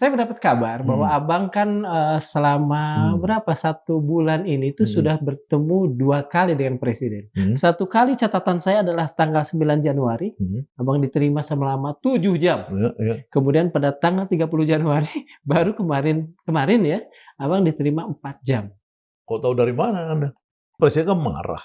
Saya mendapat kabar bahwa Mhm, Abang kan, selama mhm, berapa, 1 bulan ini tuh mhm, sudah bertemu 2 kali dengan presiden. mhm, 1 kali catatan saya adalah tanggal 9 Januari, mhm, Abang diterima selama 7 jam. iya iya. Kemudian pada tanggal 30 Januari baru kemarin kemarin ya, Abang diterima 4 jam. Kok tahu dari mana Anda? Presiden kan marah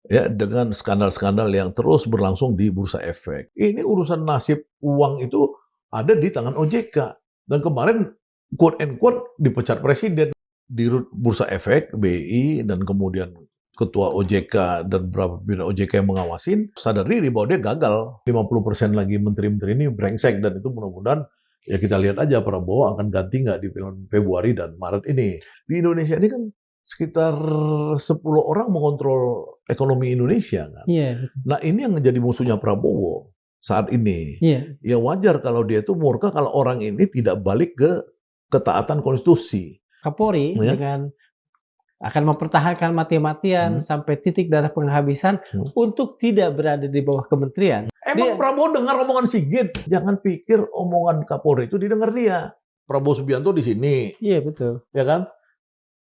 ya dengan skandal-skandal yang terus berlangsung di bursa efek. Ini urusan nasib uang itu ada di tangan OJK dan kemarin quote and quote dipecat presiden di bursa efek BI dan kemudian ketua OJK dan beberapa pimpinan OJK yang mengawasin sadar diri bahwa dia gagal. 50% lagi menteri-menteri ini brengsek dan itu mudah-mudahan ya kita lihat aja Prabowo akan ganti nggak di bulan Februari dan Maret ini. Di Indonesia ini kan sekitar 10 orang mengontrol ekonomi Indonesia kan. Iya, betul. Nah ini yang menjadi musuhnya Prabowo saat ini. Iya, Ya wajar kalau dia itu murka kalau orang ini tidak balik ke ketaatan konstitusi. Kapolri Ya. dengan akan mempertahankan mati-matian Hmm, sampai titik darah penghabisan hmm. untuk tidak berada di bawah kementerian. Emang Dia Prabowo dengar omongan Sigit? Jangan pikir omongan Kapolri itu didengar dia. Prabowo Subianto di sini, iya betul. ya kan?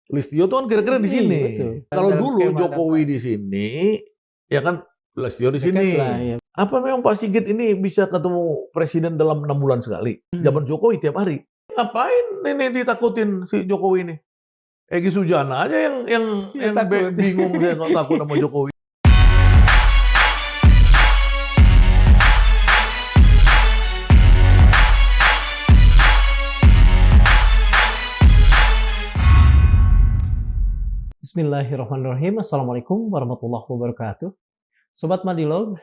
Listio tuh kan kira-kira di Iya sini. betul. Kalau Dalam dulu skema Jokowi dakwaan. di sini, ya kan Listio di Dekatlah, sini. ya. Apa memang Pak Sigit ini bisa ketemu presiden dalam 6 bulan sekali? Mhm. Zaman Jokowi tiap hari. Ngapain ini ditakutin si Jokowi ini? Egy Sujana aja yang yang Iya yang takut. bingung dia nggak takut sama Jokowi. Bismillahirrahmanirrahim. Assalamualaikum warahmatullahi wabarakatuh. Sobat Madilog,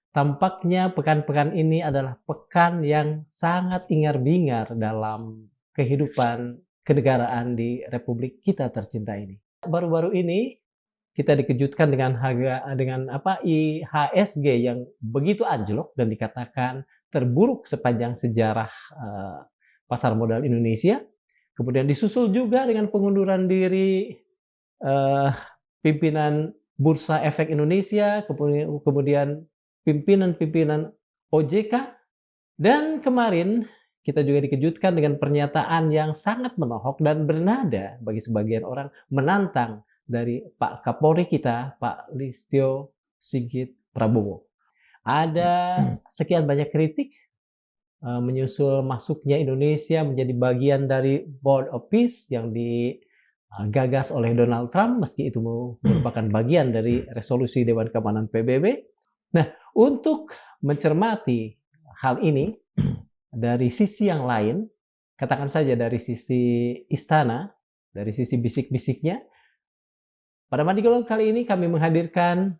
tampaknya pekan-pekan ini adalah pekan yang sangat ingar-bingar dalam kehidupan kenegaraan di Republik kita tercinta ini. Baru-baru ini kita dikejutkan dengan IHSG yang begitu anjlok dan dikatakan terburuk sepanjang sejarah pasar modal Indonesia. Kemudian disusul juga dengan pengunduran diri eh, pimpinan Bursa Efek Indonesia, kemudian pimpinan-pimpinan OJK, dan kemarin kita juga dikejutkan dengan pernyataan yang sangat menohok dan bernada bagi sebagian orang menantang dari Pak Kapolri kita, Pak Listio Sigit Prabowo. Ada sekian banyak kritik menyusul masuknya Indonesia menjadi bagian dari Board of Peace yang digagas oleh Donald Trump, meski itu merupakan bagian dari resolusi Dewan Keamanan PBB. Nah, untuk mencermati hal ini dari sisi yang lain, katakan saja dari sisi istana, dari sisi bisik-bisiknya, pada Madigalon kali ini kami menghadirkan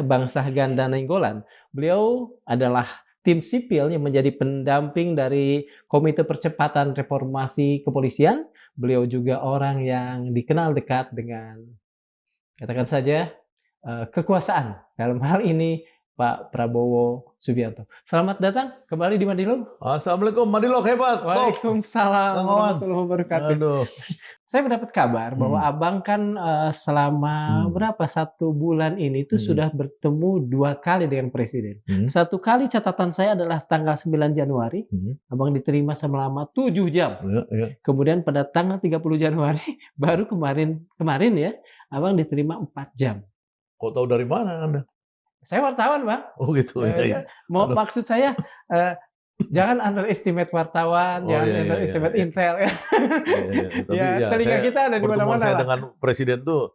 Bang Sahganda Nainggolan. Beliau adalah tim sipil yang menjadi pendamping dari Komite Percepatan Reformasi Kepolisian. Beliau juga orang yang dikenal dekat dengan, katakan saja, kekuasaan. Dalam hal ini Pak Prabowo Subianto. Selamat datang kembali di Madilog. Assalamualaikum, Madilog hebat, top. Waalaikumsalam Kawan. warahmatullahi wabarakatuh. Aduh. Saya mendapat kabar bahwa Abang kan, selama berapa, 1 bulan ini tuh sudah bertemu 2 kali dengan presiden. 1 kali catatan saya adalah tanggal 9 Januari, Abang diterima selama 7 jam. Iya iya. Kemudian pada tanggal 30 Januari baru kemarin ya, Abang diterima 4 jam. Kok tahu dari mana Anda? Saya wartawan, Bang. Oh gitu, ya ya. Aduh. Maksud saya, jangan underestimate wartawan, Oh, jangan iya, iya, underestimate iya. intel ya. Iya iya. Tapi Ya, ya telinga saya kita ada di pertemuan mana-mana saya lah. dengan presiden tuh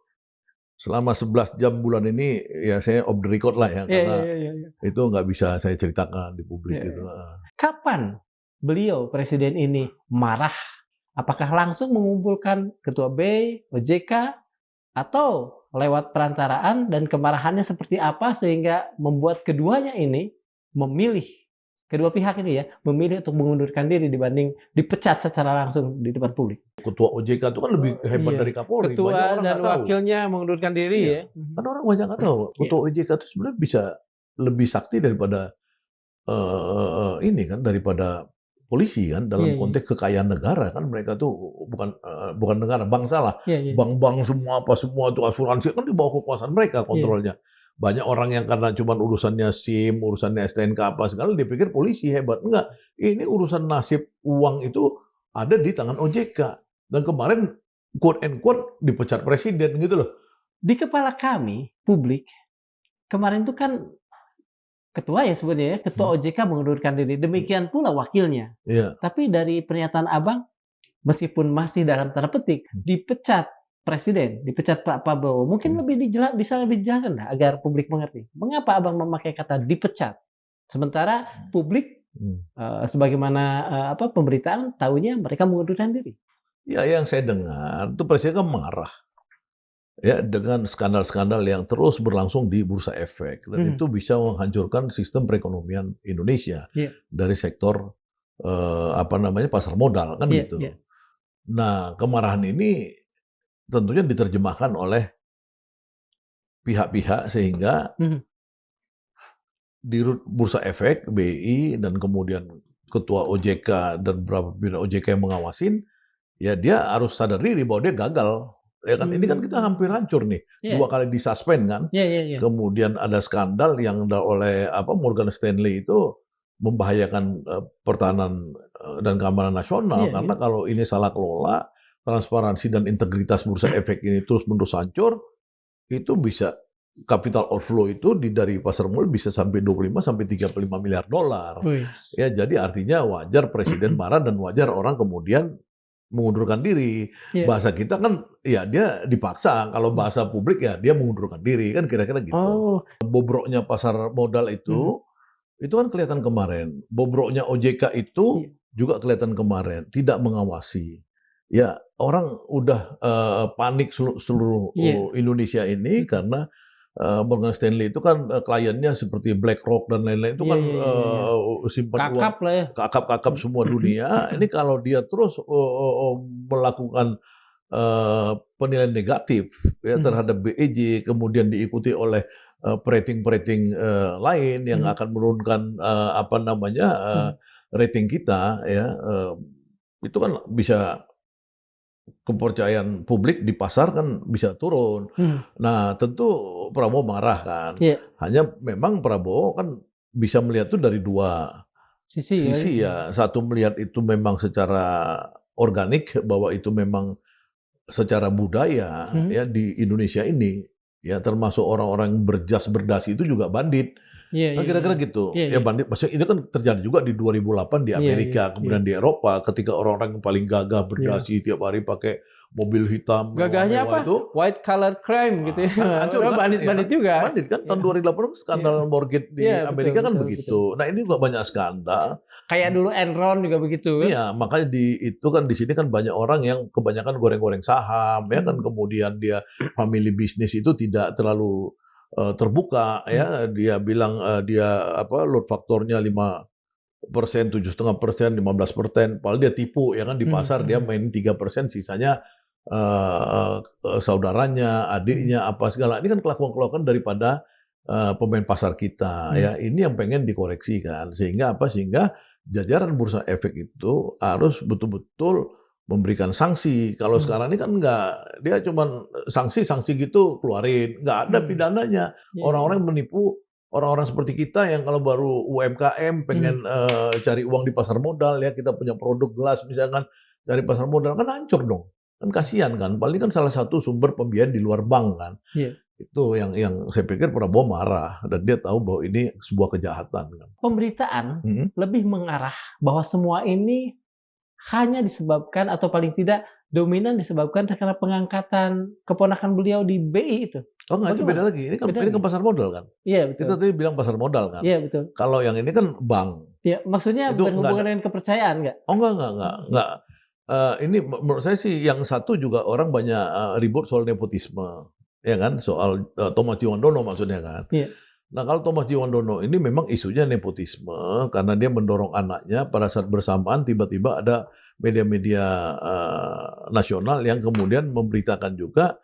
selama 11 jam bulan ini ya saya off the record lah ya, Iya karena iya iya iya. itu nggak bisa saya ceritakan di publik Iya, gitu. iya. Kapan beliau presiden ini marah? Apakah langsung mengumpulkan ketua BI, OJK, atau lewat perantaraan, dan kemarahannya seperti apa sehingga membuat keduanya ini memilih, kedua pihak ini ya, memilih untuk mengundurkan diri dibanding dipecat secara langsung di depan publik? Ketua OJK itu kan lebih hebat Iya. dari Kapolri, banyak Ketua orang dan nggak tahu. wakilnya mengundurkan diri Iya. ya. Kan orang banyak nggak tahu. Ketua OJK itu sebenarnya bisa lebih sakti daripada ini kan, daripada polisi kan, dalam Iya, iya. konteks kekayaan negara kan mereka tuh bukan negara, bangsa lah. Iya, iya. Bank-bank semua apa semua itu asuransi kan di bawah kekuasaan mereka kontrolnya. Banyak orang yang karena cuma urusannya SIM, urusannya STNK apa segala, dia pikir polisi hebat. Enggak, ini urusan nasib uang itu ada di tangan OJK. Dan kemarin quote and quote dipecat presiden gitu loh. Di kepala kami, publik, kemarin itu kan ketua ya sebenarnya ya, ketua OJK mengundurkan diri. Demikian pula wakilnya. Iya. Tapi dari pernyataan Abang, meskipun masih dalam tanda petik, dipecat presiden, dipecat Pak Prabowo. Mungkin bisa lebih dijelaskan nggak agar publik mengerti. Mengapa Abang memakai kata dipecat? Sementara publik sebagaimana pemberitaan tahunya mereka mengundurkan diri. Ya, yang saya dengar itu presiden kan marah ya dengan skandal-skandal yang terus berlangsung di bursa efek dan itu bisa menghancurkan sistem perekonomian Indonesia dari sektor pasar modal kan gitu. Nah, kemarahan ini tentunya diterjemahkan oleh pihak-pihak sehingga di bursa efek BI dan kemudian ketua OJK dan beberapa pimpinan OJK yang mengawasin, ya dia harus sadar diri bahwa dia gagal. Ya kan, ini kan kita hampir hancur nih. 2 kali disuspend kan. Kemudian ada skandal yang oleh Morgan Stanley itu membahayakan pertahanan dan keamanan nasional karena kalau ini salah kelola, transparansi dan integritas bursa efek ini terus-menerus hancur, itu bisa capital outflow itu dari pasar modal bisa sampai 25 sampai 35 miliar dolar. Ya, jadi artinya wajar presiden marah dan wajar orang kemudian mengundurkan diri. Bahasa kita kan ya dia dipaksa, kalau bahasa publik ya dia mengundurkan diri kan kira-kira gitu. Bobroknya pasar modal itu kan kelihatan kemarin. Bobroknya OJK itu juga kelihatan kemarin, tidak mengawasi. Ya, orang udah panik seluruh Indonesia ini karena Morgan Stanley itu kan kliennya seperti BlackRock dan lain-lain itu kan simpan uang kakap-kakap semua dunia. Ini kalau dia terus melakukan penilaian negatif ya terhadap BEJ, kemudian diikuti oleh rating-rating lain yang akan menurunkan rating kita ya, itu kan bisa kepercayaan publik di pasar kan bisa turun. Nah, tentu Prabowo marah kan. Hanya memang Prabowo kan bisa melihat itu dari 2 sisi ya. Satu melihat itu memang secara organik bahwa itu memang secara budaya ya di Indonesia ini ya termasuk orang-orang berjas berdasi itu juga bandit. Nah, kira-kira gitu. Ya bandit, maksudnya itu kan terjadi juga di 2008 di Amerika, kemudian di Eropa ketika orang-orang yang paling gagah berdasi tiap hari pakai mobil hitam. Gagahnya apa? Itu White collar crime gitu ya. Bandit-bandit juga. Bandit kan tahun 2008 skandal mortgage di Amerika kan begitu. Nah, ini juga banyak skandal. Kayak dulu Enron juga begitu kan. Iya, makanya itu kan di sini kan banyak orang yang kebanyakan goreng-goreng saham ya kan, kemudian dia family business itu tidak terlalu terbuka ya, dia bilang load faktornya 5%, 7,5%, 15%, padahal dia tipu ya kan di pasar dia main 3%, sisanya saudaranya, adiknya apa segala. Ini kan kelakuan-kelakuan daripada pemain pasar kita ya. Ini yang pengen dikoreksi kan, sehingga jajaran bursa efek itu harus betul-betul memberikan sanksi. Kalau sekarang ini kan enggak, dia cuma sanksi gitu keluarin, nggak ada pidananya. Orang-orang yang menipu, orang-orang seperti kita yang kalau baru UMKM pengen cari uang di pasar modal ya, kita punya produk gelas misalkan dari pasar modal kan hancur dong. Kan kasihan kan, paling kan salah satu sumber pembiayaan di luar bank kan. Itu yang saya pikir Prabowo marah dan dia tahu bahwa ini sebuah kejahatan. Pemberitaan lebih mengarah bahwa semua ini hanya disebabkan atau paling tidak dominan disebabkan karena pengangkatan keponakan beliau di BI itu. Oh enggak, itu beda lagi. Ini kan pasar modal kan. Iya, betul. Kita tadi bilang pasar modal kan. Iya, betul. Kalau yang ini kan bank. Iya, maksudnya itu berhubungan dengan kepercayaan nggak? Oh enggak. Ini menurut saya sih yang satu juga orang banyak ribut soal nepotisme. Ya kan, soal Thomas Jiwandono maksudnya kan. Iya. Nah, kalau Thomas Jiwandono ini memang isunya nepotisme karena dia mendorong anaknya pada saat bersamaan tiba-tiba ada media-media nasional yang kemudian memberitakan juga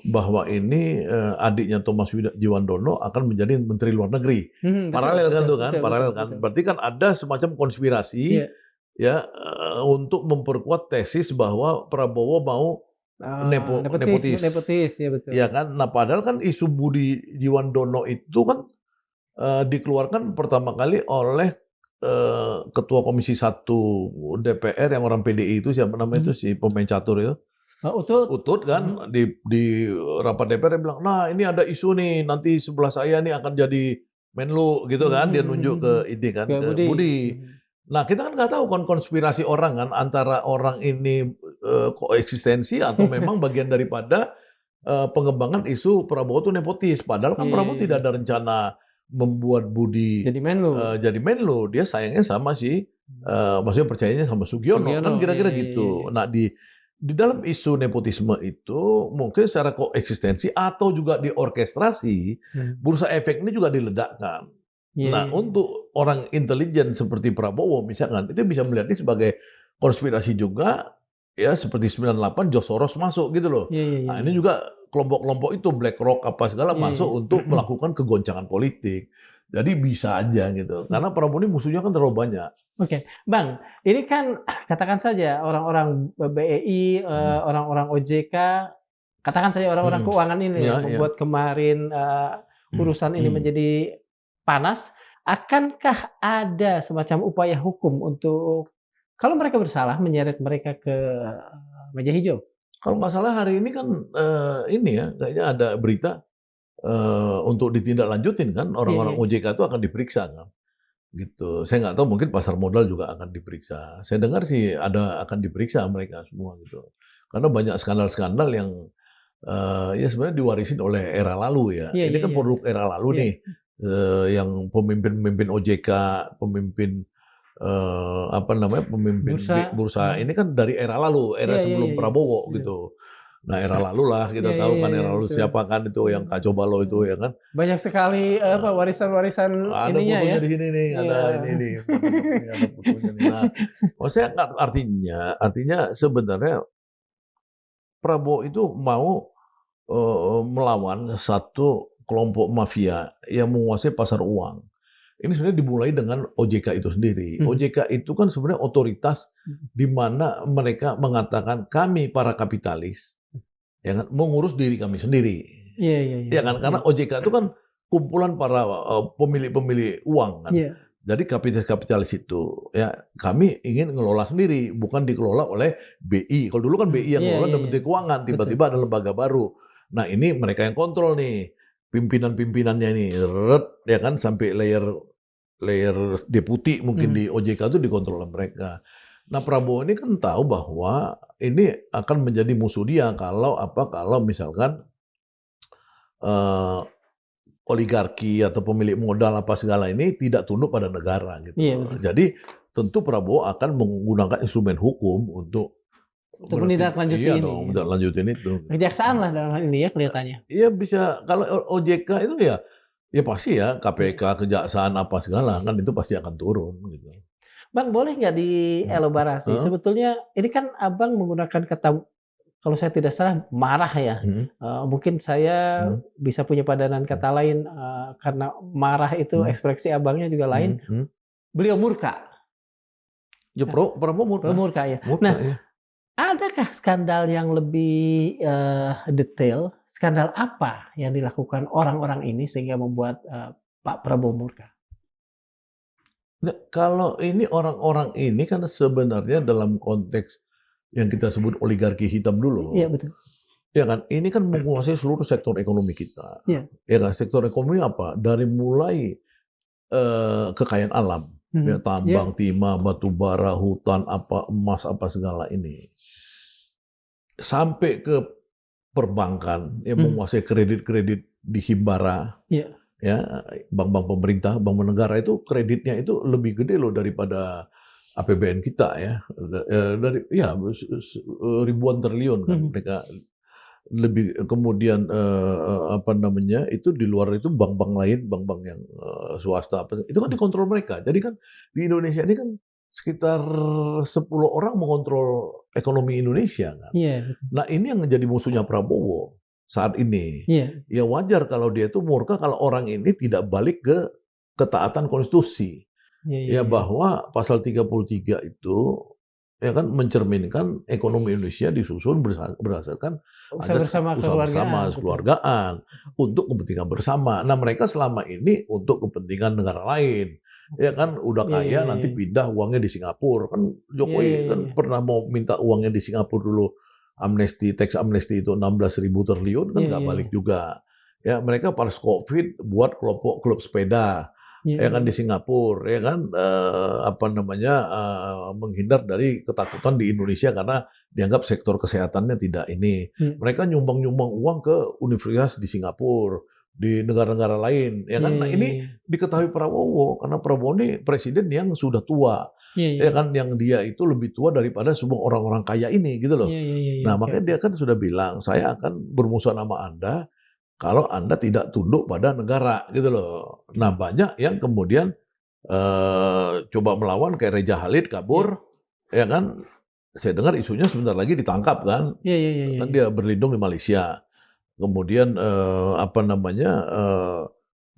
bahwa ini adiknya Thomas Jiwandono akan menjadi Menteri Luar Negeri. Paralel kan tuh kan, paralel kan. Berarti kan ada semacam konspirasi ya untuk memperkuat tesis bahwa Prabowo mau Nepotis, nepotis, nepotis, ya betul. ya kan? Nah, padahal kan isu Budi Jiwandono itu kan dikeluarkan pertama kali oleh Ketua Komisi 1 DPR yang orang PDI itu, siapa namanya itu, Mhm. si pemain catur itu, Utut. Utut kan, di rapat DPR dia bilang, "Nah, ini ada isu nih, nanti sebelah saya nih akan jadi Menlu," gitu kan. Dia nunjuk ke ini kan, Ke ke Budi. Budi. Nah, kita kan nggak tahu konspirasi orang kan, antara orang ini koeksistensi atau memang bagian daripada pengembangan isu Prabowo itu nepotis. Padahal kan Iya, iya, Prabowo iya. tidak ada rencana membuat Budi Jadi Menlu. jadi Menlu. Dia sayangnya sama maksudnya percayanya sama Sugiono, kan Sugiono, iya, kira-kira iya, iya, iya. gitu. Nah, di dalam isu nepotisme itu mungkin secara koeksistensi atau juga diorkestrasi, bursa efek ini juga diledakkan. Iya, Nah, iya, iya. untuk orang intelijen seperti Prabowo misalkan, itu bisa melihat ini sebagai konspirasi juga, ya seperti 98 George Soros masuk gitu loh. Iya, iya, iya, Nah, ini iya. juga kelompok-kelompok itu BlackRock apa segala Iya, masuk iya. untuk melakukan kegoncangan politik. Jadi bisa aja gitu. Karena Prabowo ini musuhnya kan terlalu banyak. Oke, Bang, ini kan katakan saja orang-orang BEI, orang-orang OJK, katakan saja orang-orang Mhm. keuangan ini Iya, yang iya. membuat kemarin, urusan ini menjadi panas, akankah ada semacam upaya hukum untuk kalau mereka bersalah menyeret mereka ke meja hijau? Kalau nggak salah hari ini kan, ini ya, kayaknya ada berita, untuk ditindaklanjutin kan, Iya, iya, orang-orang iya. OJK itu akan diperiksa kan, gitu. Saya nggak tahu mungkin pasar modal juga akan diperiksa. Saya dengar sih akan diperiksa mereka semua gitu. Karena banyak skandal-skandal yang, ya sebenarnya diwarisin oleh era lalu ya. Iya, Ini iya, kan iya, produk iya. era lalu Iya. nih, yang pemimpin-pemimpin OJK, pemimpin apa namanya, pemimpin Bursa. bursa ini kan dari era lalu, era Iya, iya, iya, sebelum iya. Prabowo Iya. gitu. Nah, era lalu lah Iya, kita iya, tahu iya, kan iya, era lalu betul. siapa kan itu yang kacau balau itu ya kan. Banyak sekali, warisan-warisan Ada ininya ya. fotonya di sini nih, Iya. ada ini nih, nih ada fotonya nih. Nah, maksud saya artinya sebenarnya Prabowo itu mau melawan satu kelompok mafia yang menguasai pasar uang. Ini sebenarnya dimulai dengan OJK itu sendiri. OJK itu kan sebenarnya otoritas di mana mereka mengatakan kami para kapitalis, ya kan, mengurus diri kami sendiri. Iya, iya, iya, Ya kan, iya. karena OJK itu kan kumpulan para pemilik-pemilik uang kan. Iya. Jadi kapitalis-kapitalis itu, ya kami ingin ngelola sendiri, bukan dikelola oleh BI. Kalau dulu kan BI yang Iya, ngelola iya, dan iya. Menteri Keuangan, Betul. tiba-tiba ada lembaga baru. Nah, ini mereka yang kontrol nih, pimpinan-pimpinannya ini, ya kan, sampai layer layer deputi mungkin di OJK itu dikontrol oleh mereka. Nah, Prabowo ini kan tahu bahwa ini akan menjadi musuh dia kalau misalkan oligarki atau pemilik modal apa segala ini tidak tunduk pada negara Iya, gitu. betul. Jadi tentu Prabowo akan menggunakan instrumen hukum untuk Untuk menindaklanjuti iya ini dong, ya. menindaklanjutin itu. Kejaksaan lah dalam hal ini ya kelihatannya. Iya bisa, kalau OJK itu ya pasti ya KPK, kejaksaan apa segala kan itu pasti akan turun gitu. Bang, boleh nggak dielaborasi? Heeh, Sebetulnya ini kan Abang menggunakan kata, kalau saya tidak salah marah ya. mhm, Mungkin saya mhm, bisa punya padanan kata lain, karena marah itu mhm, ekspresi Abangnya juga lain. mhm, mhm. Beliau murka. Ya Nah, Prabowo beliau murka, murka ya. murka Nah, ya. adakah skandal yang lebih, detail? Skandal apa yang dilakukan orang-orang ini sehingga membuat, Pak Prabowo murka? Nggak, kalau ini orang-orang ini kan sebenarnya dalam konteks yang kita sebut oligarki hitam Iya dulu, betul. ya kan? Ini kan menguasai seluruh sektor ekonomi kita, Iya. ya kan? Sektor ekonomi apa? Dari mulai kekayaan alam, ya Iya. tambang, timah, batu bara, hutan, apa emas, apa segala ini, sampai ke perbankan yang menguasai kredit-kredit di Himbara, Iya. ya bank-bank pemerintah, bank negara itu kreditnya itu lebih gede loh daripada APBN kita ya, dari ya ribuan triliun kan mereka lebih kemudian, apa namanya, itu di luar itu bank-bank lain, bank-bank yang, swasta apa, itu kan dikontrol mereka. Jadi kan di Indonesia ini kan sekitar 10 orang mengontrol ekonomi Indonesia kan. Iya. Nah ini yang menjadi musuhnya Prabowo saat ini. Iya. Ya wajar kalau dia itu murka kalau orang ini tidak balik ke ketaatan konstitusi. Iya, iya, Ya iya. bahwa pasal 33 itu ya kan mencerminkan ekonomi Indonesia disusun berdasarkan Usaha azas bersama usaha bersama, kekeluargaan, betul. kekeluargaan, untuk kepentingan bersama. Nah, mereka selama ini untuk kepentingan negara lain. Ya Oke. kan, udah Iya iya kaya iya nanti iya. pindah uangnya di Singapura. Kan Iya iya Jokowi iya kan iya. pernah mau minta uangnya di Singapura dulu, tax amnesty itu 16.000 triliun kan Iya nggak iya balik iya. juga. Ya, mereka pas Covid buat kelompok klub sepeda. Iya Ya iya kan di iya. Singapura, ya kan, apa namanya, menghindar dari ketakutan di Indonesia karena dianggap sektor kesehatannya tidak ini. Mmm. Mereka nyumbang-nyumbang uang ke universitas di Singapura, di negara-negara lain, ya Iya kan. Nah iya iya ini iya. diketahui Prabowo, karena Prabowo ini presiden yang sudah tua, Iya iya ya iya. kan, yang dia itu lebih tua daripada semua orang-orang kaya ini, gitu loh. Iya iya iya iya. Nah Oke makanya oke. dia kan sudah bilang, "Saya akan bermusuhan sama Anda, kalau Anda tidak tunduk pada negara," gitu loh. Nah banyak yang kemudian coba melawan kayak Reza Khalid Iya. kabur, ya kan. Saya dengar isunya sebentar lagi ditangkap kan, Iya iya iya iya kan iya. dia berlindung di Malaysia. Kemudian, apa namanya,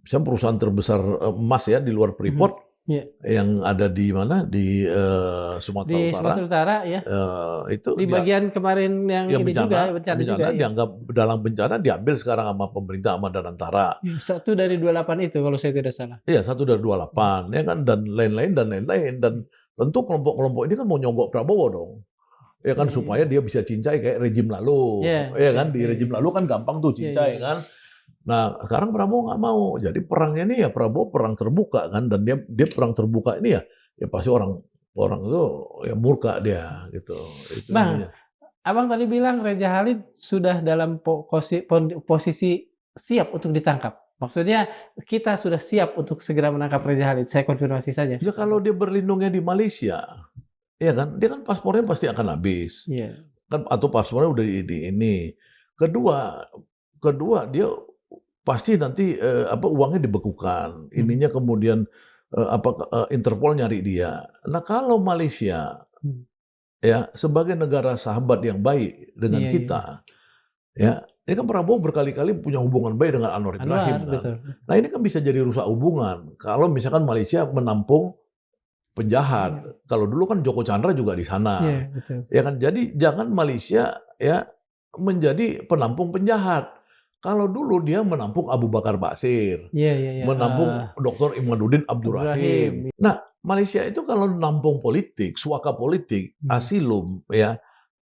misalnya perusahaan terbesar, emas ya di luar Mhm. Freeport, Iya. yang ada di mana, di, Sumatera Di Utara, Sumatera Utara ya, itu di dia bagian kemarin yang yang ini juga, bencana bencana juga bencana ya. dianggap dalang bencana diambil sekarang sama pemerintah, sama Danantara. Iya, 1 dari 28 itu kalau saya tidak salah. Iya, 1 dari Mhm. 28 ya kan, dan lain-lain dan lain-lain, dan Mmm. tentu kelompok-kelompok ini kan mau nyogok Prabowo dong, ya kan, Iya iya supaya iya. dia bisa cincai kayak rejim lalu, Iya, ya oke. kan, di Iya iya rejim iya. lalu kan gampang tuh Iya iya cincai iya. kan. Nah, sekarang Prabowo nggak mau, jadi perangnya ini ya Prabowo perang terbuka kan, dan dia dia perang terbuka ini ya, ya pasti orang orang itu ya murka dia gitu, itu Bang, intinya. Abang tadi bilang Reza Khalid sudah dalam posisi siap untuk ditangkap. Maksudnya kita sudah siap untuk segera menangkap Reza Khalid, saya konfirmasi saja. Ya kalau dia berlindungnya di Malaysia, ya kan, dia kan paspornya pasti akan habis. Iya. Kan atau paspornya udah di ini. Kedua kedua dia pasti nanti, apa, uangnya dibekukan, Mhm. ininya kemudian, apa, Interpol nyari dia. Nah, kalau Malaysia, Mmm. ya, sebagai negara sahabat yang baik dengan Iya iya iya. kita, ya, ini kan Prabowo berkali-kali punya hubungan baik dengan Anwar Anwar, Ibrahim kan. betul. Nah, ini kan bisa jadi rusak hubungan kalau misalkan Malaysia menampung penjahat. Iya. Kalau dulu kan Joko Chandra juga di sana, Iya, betul. ya kan. Jadi jangan Malaysia ya menjadi penampung penjahat. Kalau dulu dia menampung Abu Bakar Basir, Iya iya iya, menampung Dr. Imaduddin Abdul Abdurrahim. Rahim. Nah, Malaysia itu kalau nampung politik, suaka politik, Mhm. asilum ya,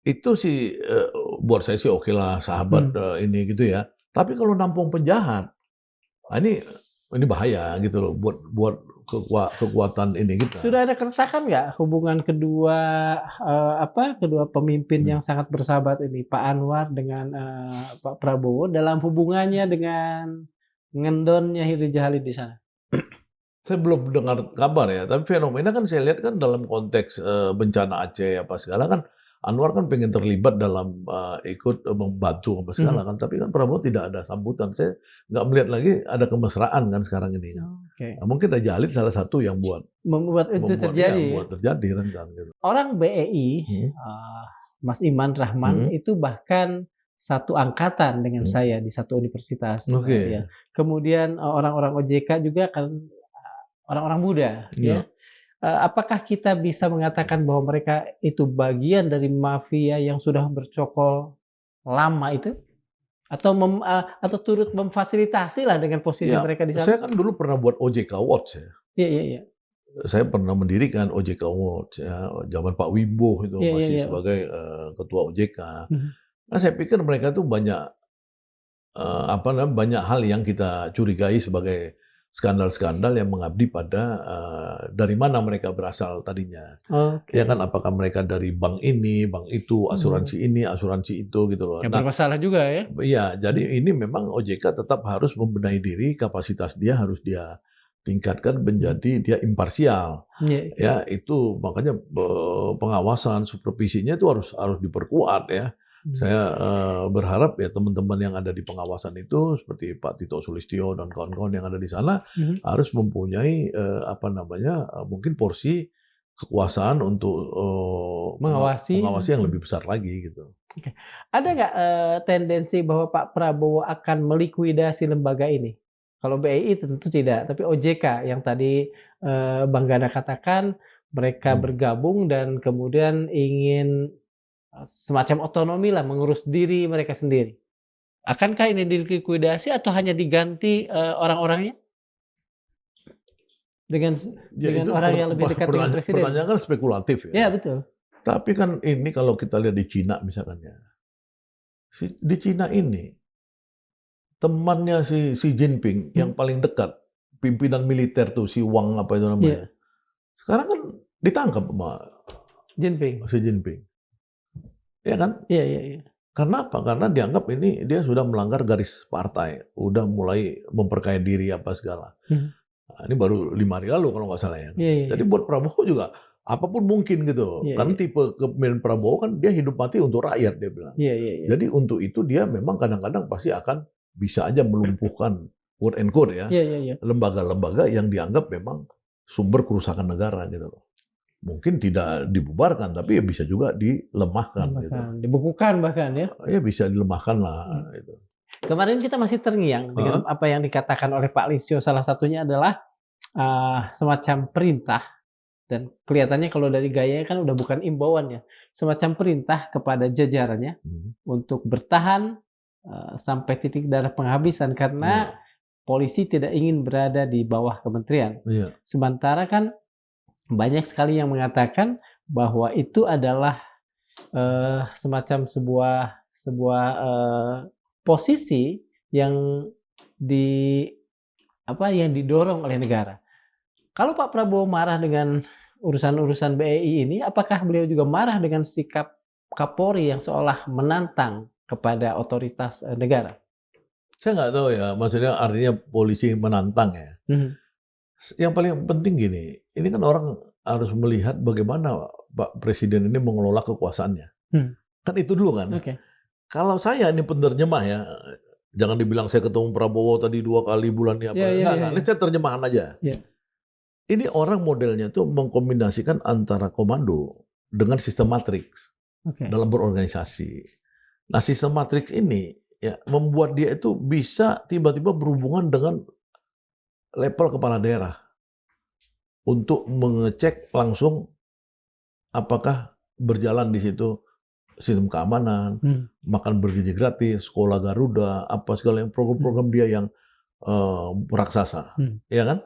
itu sih, buat saya sih okelah sahabat, Mmm. ini gitu ya. Tapi kalau nampung penjahat, nah ini bahaya gitu loh buat buat kekuatan ini kita. Sudah ada keretakan nggak hubungan kedua, kedua pemimpin Hmm. yang sangat bersahabat ini, Pak Anwar dengan, Pak Prabowo dalam hubungannya dengan ngendonnya Reza Khalid di sana? Saya belum dengar kabar ya, tapi fenomena kan saya lihat kan dalam konteks, bencana Aceh apa segala kan, Anwar kan pengen terlibat dalam, ikut, membantu apa segala Mhm. kan, tapi kan Prabowo tidak ada sambutan. Saya nggak melihat lagi ada kemesraan kan sekarang ini kan. Oke. Nah, mungkin Raja Khalid salah satu yang Membuat itu terjadi ya? membuat terjadi kan gitu. Orang BEI, Mhm, Mas Iman Rahman mhm, itu bahkan satu angkatan dengan mhm. saya di satu universitas, Oke, ya. Kemudian, orang-orang OJK juga kan, orang-orang muda, ya. iya. Apakah kita bisa mengatakan bahwa mereka itu bagian dari mafia yang sudah bercokol lama itu? Atau turut memfasilitasi lah dengan posisi Iya, mereka di sana? saya kan dulu pernah buat OJK Watch ya. Iya iya iya. Saya pernah mendirikan OJK Watch ya, zaman Pak Wimbo itu Iya iya masih iya. sebagai, ketua OJK. Mhm. Nah, saya pikir mereka tuh banyak, apa namanya, banyak hal yang kita curigai sebagai skandal-skandal yang mengabdi pada, dari mana mereka berasal tadinya. Ya Oke. kan, apakah mereka dari bank ini, bank itu, Mhm. asuransi ini, asuransi itu, gitu loh. Ya Nah, bermasalah juga ya? iya, jadi Mhm. ini memang OJK tetap harus membenahi diri, kapasitas dia harus dia tingkatkan Mhm. menjadi dia imparsial. Iya iya. Ya, itu makanya, pengawasan, supervisinya itu harus harus diperkuat ya. Mhm. Saya, berharap ya teman-teman yang ada di pengawasan itu seperti Pak Tito Sulistyo dan kawan-kawan yang ada di sana Mhm. harus mempunyai, apa namanya, mungkin porsi kekuasaan untuk, Mengawasi. mengawasi yang Mhm. lebih besar lagi gitu. Oke. Ada nggak, tendensi bahwa Pak Prabowo akan melikuidasi lembaga ini? Kalau BEI tentu tidak, tapi OJK yang tadi, Bang Gana katakan mereka Hmm. bergabung dan kemudian ingin semacam otonomi lah, mengurus diri mereka sendiri. Akankah ini dilikuidasi atau hanya diganti, orang-orangnya? Dengan Ya dengan itu orang yang lebih dekat dengan presiden? pertanyaan kan spekulatif Iya ya. betul. Tapi kan ini kalau kita lihat di Cina misalkan ya, di Cina ini temannya si Xi Jinping yang paling dekat, pimpinan militer tuh si Wang apa itu Iya, namanya. Sekarang kan ditangkap sama Jinping. Xi Jinping. Ya kan? Iya iya iya. Karena apa? Karena dianggap ini dia sudah melanggar garis partai, udah mulai memperkaya diri apa segala. Mhm. Nah, ini baru 5 hari lalu kalau nggak salah ya. Iya iya Jadi iya. buat Prabowo juga apapun mungkin gitu. Iya Karena iya. tipe kepemimpinan Prabowo kan dia hidup mati untuk rakyat dia bilang. Iya iya iya. Jadi untuk itu dia memang kadang-kadang pasti akan bisa aja melumpuhkan quote and quote ya Iya iya iya. lembaga-lembaga yang dianggap memang sumber kerusakan negara gitu loh. Mungkin tidak dibubarkan tapi ya bisa juga dilemahkan gitu. Bahkan dibukukan bahkan ya. Ya bisa dilemahkan lah itu. Kemarin kita masih terngiang dengan apa yang dikatakan oleh Pak Listio, salah satunya adalah, semacam perintah dan kelihatannya kalau dari gayanya kan udah bukan imbauan ya, semacam perintah kepada jajarannya untuk bertahan, sampai titik darah penghabisan karena polisi tidak ingin berada di bawah kementerian. Iya. Sementara kan banyak sekali yang mengatakan bahwa itu adalah, semacam sebuah, posisi yang yang didorong oleh negara. Kalau Pak Prabowo marah dengan urusan-urusan BEI ini, apakah beliau juga marah dengan sikap Kapolri yang seolah menantang kepada otoritas, negara? Saya nggak tahu ya, maksudnya artinya polisi menantang ya. Yang paling penting gini, ini kan orang harus melihat bagaimana Pak Presiden ini mengelola kekuasaannya. Kan itu dulu kan. Oke. Kalau saya ini penerjemah ya, jangan dibilang saya ketemu Prabowo tadi 2 kali bulan ini apa. Iya iya Enggak, iya ini iya. saya terjemahan aja. Iya. Ini orang modelnya tuh mengkombinasikan antara komando dengan sistem matriks Oke. dalam berorganisasi. Nah, sistem matriks ini ya membuat dia itu bisa tiba-tiba berhubungan dengan level kepala daerah untuk mengecek langsung apakah berjalan di situ sistem keamanan, makan bergizi gratis, sekolah Garuda, apa segala yang program-program dia yang raksasa, ya kan?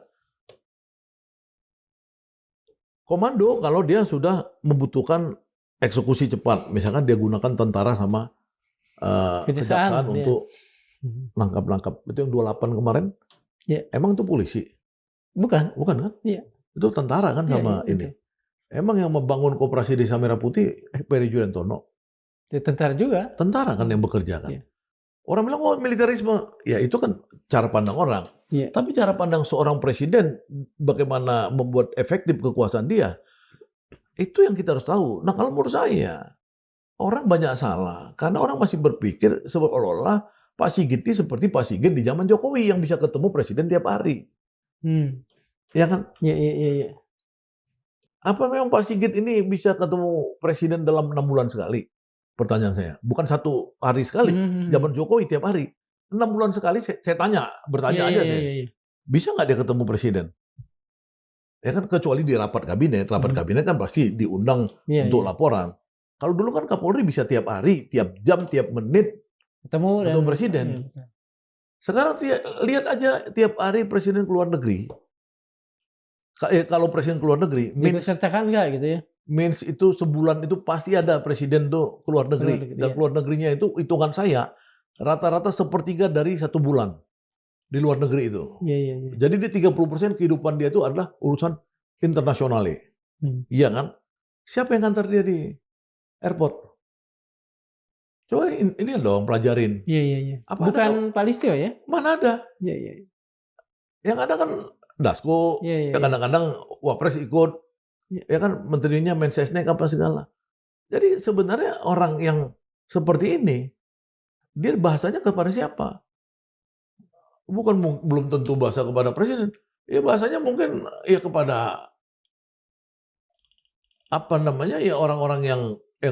Komando kalau dia sudah membutuhkan eksekusi cepat, misalkan dia gunakan tentara sama kejaksaan Kejaksaan, iya. untuk nangkap-nangkap. Itu yang 28 kemarin, Iya. emang itu polisi? Bukan. Bukan kan? Iya. Itu tentara kan Iya sama iya, ini. betul. Emang yang membangun koperasi Desa Merah Putih, Peri Juliantono? Ya, tentara juga. Tentara kan yang bekerja kan? Iya. Orang bilang, oh militerisme. Ya itu kan cara pandang orang. Iya. Tapi cara pandang seorang presiden, bagaimana membuat efektif kekuasaan dia, itu yang kita harus tahu. Nah kalau menurut saya, orang banyak salah. Karena orang masih berpikir seolah-olah Pak Sigit ini seperti Pak Sigit di zaman Jokowi yang bisa ketemu presiden tiap hari. Ya kan? Iya iya iya iya. Apa memang Pak Sigit ini bisa ketemu presiden dalam 6 bulan sekali? Pertanyaan saya. Bukan 1 hari sekali. Zaman Jokowi tiap hari. 6 bulan sekali saya tanya, bertanya aja saya. Iya. Bisa nggak dia ketemu presiden? Ya kan kecuali di rapat kabinet kan pasti diundang untuk laporan. Kalau dulu kan Kapolri bisa tiap hari, tiap jam, tiap menit ketemu presiden. Iya. Sekarang lihat aja tiap hari presiden keluar negeri. Kalau presiden keluar negeri, Dipesertakan nggak gitu ya? means itu sebulan itu pasti ada presiden tuh keluar negeri. Dan keluar negerinya itu hitungan saya rata-rata sepertiga dari 1 bulan di luar negeri itu. Iya. Jadi di 30% kehidupan dia itu adalah urusan internasional. Iya kan? Siapa yang ngantar dia di airport? Coba ini dong pelajarin. Iya. Apa Bukan Pak Listio ya? Mana ada? Iya. Yang ada kan Dasko, Iya. kadang-kadang Wapres ikut, ya kan menterinya Mensesnek apa segala. Jadi sebenarnya orang yang seperti ini, dia bahasanya kepada siapa? Bukan belum tentu bahasa kepada presiden. Ya bahasanya mungkin ya kepada apa namanya ya orang-orang yang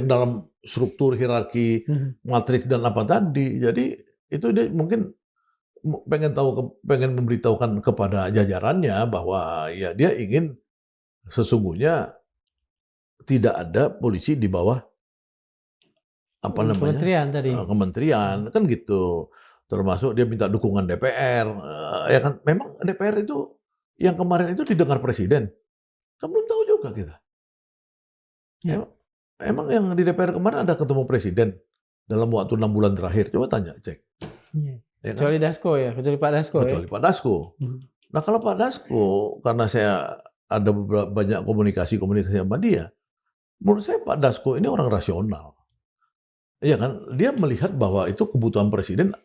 dalam struktur hierarki matriks dan apa tadi. Jadi itu dia mungkin pengen memberitahukan kepada jajarannya bahwa ya dia ingin sesungguhnya tidak ada polisi di bawah apa namanya Kementerian tadi. kementerian kan gitu. Termasuk dia minta dukungan DPR, ya kan. Memang DPR itu yang kemarin itu didengar presiden, kan belum tahu juga kita. Ya. Emang yang di DPR kemarin ada ketemu presiden dalam waktu 6 bulan terakhir? Coba tanya, cek. Iya. Ya kan? Kecuali Dasko ya, kecuali Pak Dasko ya. Kecuali Pak Dasko. Nah kalau Pak Dasko, karena saya ada banyak komunikasi sama dia, menurut saya Pak Dasko ini orang rasional. Iya kan? Dia melihat bahwa itu kebutuhan presiden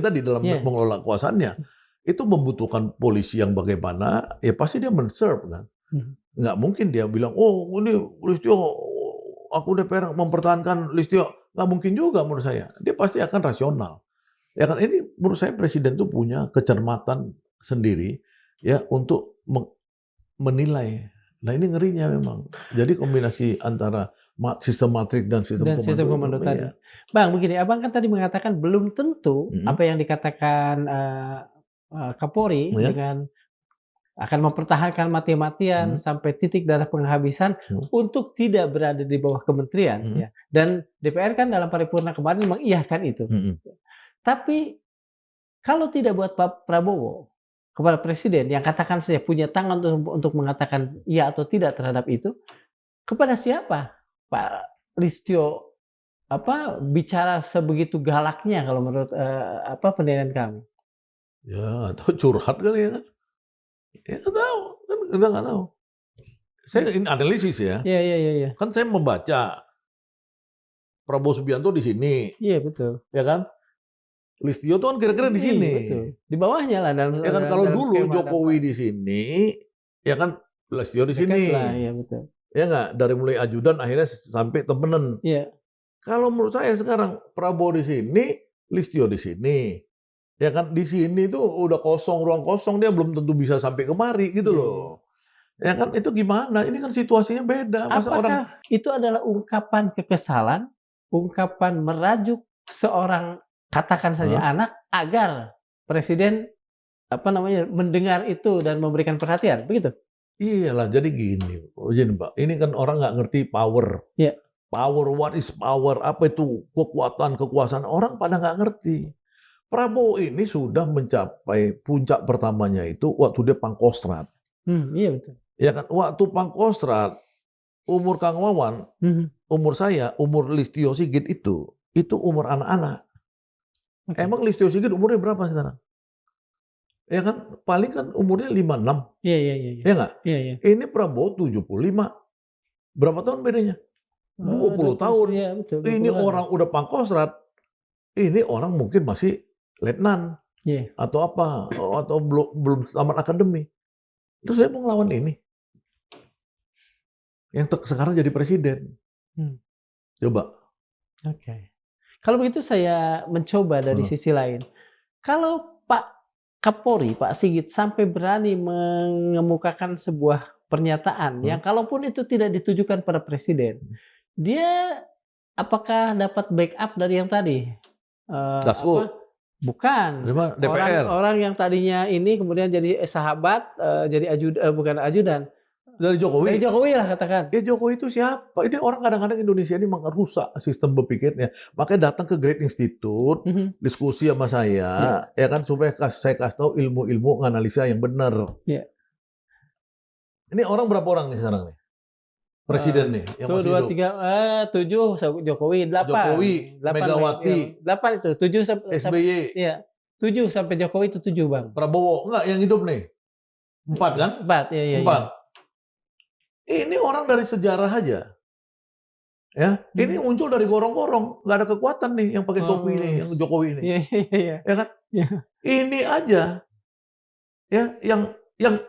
tadi dalam mengelola kekuasaannya. Itu membutuhkan polisi yang bagaimana, ya pasti dia men-serve kan. Nggak mungkin dia bilang, oh ini Listio, aku DPR mempertahankan Listio. Nggak mungkin juga menurut saya. Dia pasti akan rasional. Ya kan, ini menurut saya presiden itu punya kecermatan sendiri ya untuk menilai. Nah ini ngerinya memang. Jadi kombinasi antara sistem matrik dan sistem komando tadi. Ya. Bang, begini, Abang kan tadi mengatakan belum tentu apa yang dikatakan Kapolri dengan akan mempertahankan mati-matian sampai titik darah penghabisan untuk tidak berada di bawah kementerian. Ya. Dan DPR kan dalam paripurna kemarin mengiyakan itu. Tapi kalau tidak buat Pak Prabowo, kepada presiden yang katakan saya punya tangan untuk mengatakan iya atau tidak terhadap itu, kepada siapa Pak Listio bicara sebegitu galaknya kalau menurut penilaian kami? Ya, atau curhat kali ya kan? Ya nggak tahu, kan kita nggak tahu. Saya ini analisis ya. Iya. Kan saya membaca Prabowo Subianto di sini. Iya betul. Ya kan? Listio tuh kan kira-kira di sini. Betul. Di bawahnya lah. Ya kan kalau dulu Jokowi di sini, ya kan Listio di sini. Iya betul. Ya nggak? Dari mulai ajudan akhirnya sampai temenan. Iya. Kalau menurut saya sekarang Prabowo di sini, Listio di sini. Ya kan di sini tuh udah kosong, ruang kosong, dia belum tentu bisa sampai kemari gitu loh. Ya kan itu gimana? Ini kan situasinya beda. Masa apakah itu adalah ungkapan kekesalan, ungkapan merajuk seorang katakan saja anak agar presiden mendengar itu dan memberikan perhatian, begitu? Iyalah, jadi gini Pak, ini kan orang nggak ngerti power. Iya. Power, what is power? Apa itu kekuatan, kekuasaan? Orang pada nggak ngerti. Prabowo ini sudah mencapai puncak pertamanya itu waktu dia Pangkostrat. Iya betul. Ya kan, waktu Pangkostrat, umur Kang Wawan, umur saya, umur Listio Sigit itu umur anak-anak. Emang Listio Sigit umurnya berapa sekarang? Ya kan, paling kan umurnya 56. Iya. Ya nggak? Iya. Ini Prabowo 75. Berapa tahun bedanya? 20 tahun. Iya, betul, ini orang udah Pangkostrat. Ini orang mungkin masih letnan. Atau apa. Atau belum tamat akademi. Terus saya mau ngelawan ini. Yang sekarang jadi presiden. Coba. Oke. Kalau begitu saya mencoba dari sisi lain. Kalau Pak Kapolri, Pak Sigit sampai berani mengemukakan sebuah pernyataan yang kalaupun itu tidak ditujukan pada presiden, dia apakah dapat backup dari yang tadi? Dasko. Bukan. DPR. Orang yang tadinya ini kemudian jadi sahabat, jadi bukan ajudan. Dari Jokowi? Dari Jokowi lah katakan. Ya Jokowi itu siapa? Ini orang kadang-kadang Indonesia ini rusak sistem berpikirnya. Makanya datang ke Great Institute, diskusi sama saya, ya kan supaya saya kasih tahu ilmu-ilmu analisa yang benar. Iya. Ini orang berapa orang nih sekarang nih? Presiden nih yang tuh, masih 2, 3, 7 Jokowi, 8. Jokowi, 8, Megawati, 8 itu, 7 sampai SBY. Iya. 7 sampai Jokowi itu 7, Bang. Prabowo enggak yang hidup nih. 4 kan? 4, iya. 4. Ini orang dari sejarah aja. Ya, ini muncul dari gorong-gorong, nggak ada kekuatan nih yang pakai topi ini, yang Jokowi ini. Iya. Ya kan? Ini aja. Ya, yang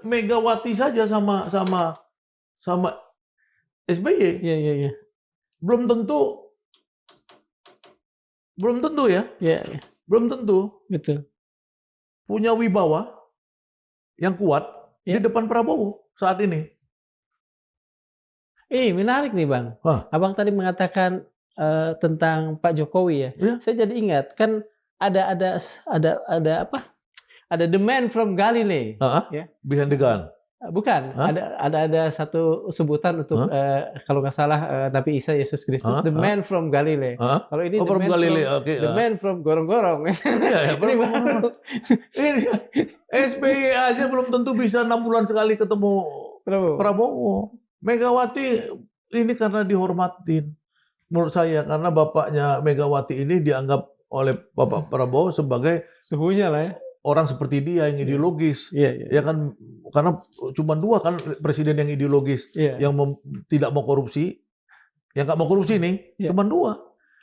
Megawati saja sama SBY. Iya. Belum tentu ya. Iya. Belum tentu. Betul. Punya wibawa yang kuat di depan Prabowo saat ini. Menarik nih, Bang. Abang tadi mengatakan tentang Pak Jokowi ya. Saya jadi ingat kan ada apa? Ada the man from Galilee. Behind the gun. Bukan, Hah? ada satu sebutan untuk, Hah? kalau nggak salah, Nabi Isa Yesus Kristus, Heeh "The heeh, man from Galilee." heeh. Kalau ini Oh, from Galilea, oke, the man from Gorong-Gorong. iya ya, Ini from baru. ini SBY aja belum tentu bisa 6 bulan sekali ketemu Prabowo. Prabowo. Megawati ini karena dihormatin, menurut saya, karena bapaknya Megawati ini dianggap oleh Bapak Prabowo sebagai Suhunya lah ya. orang seperti dia yang Iya. ideologis. Iya iya Ya kan, karena cuma 2 kan presiden yang ideologis, iya. yang tidak mau korupsi, yang nggak mau korupsi nih, Iya. cuma 2,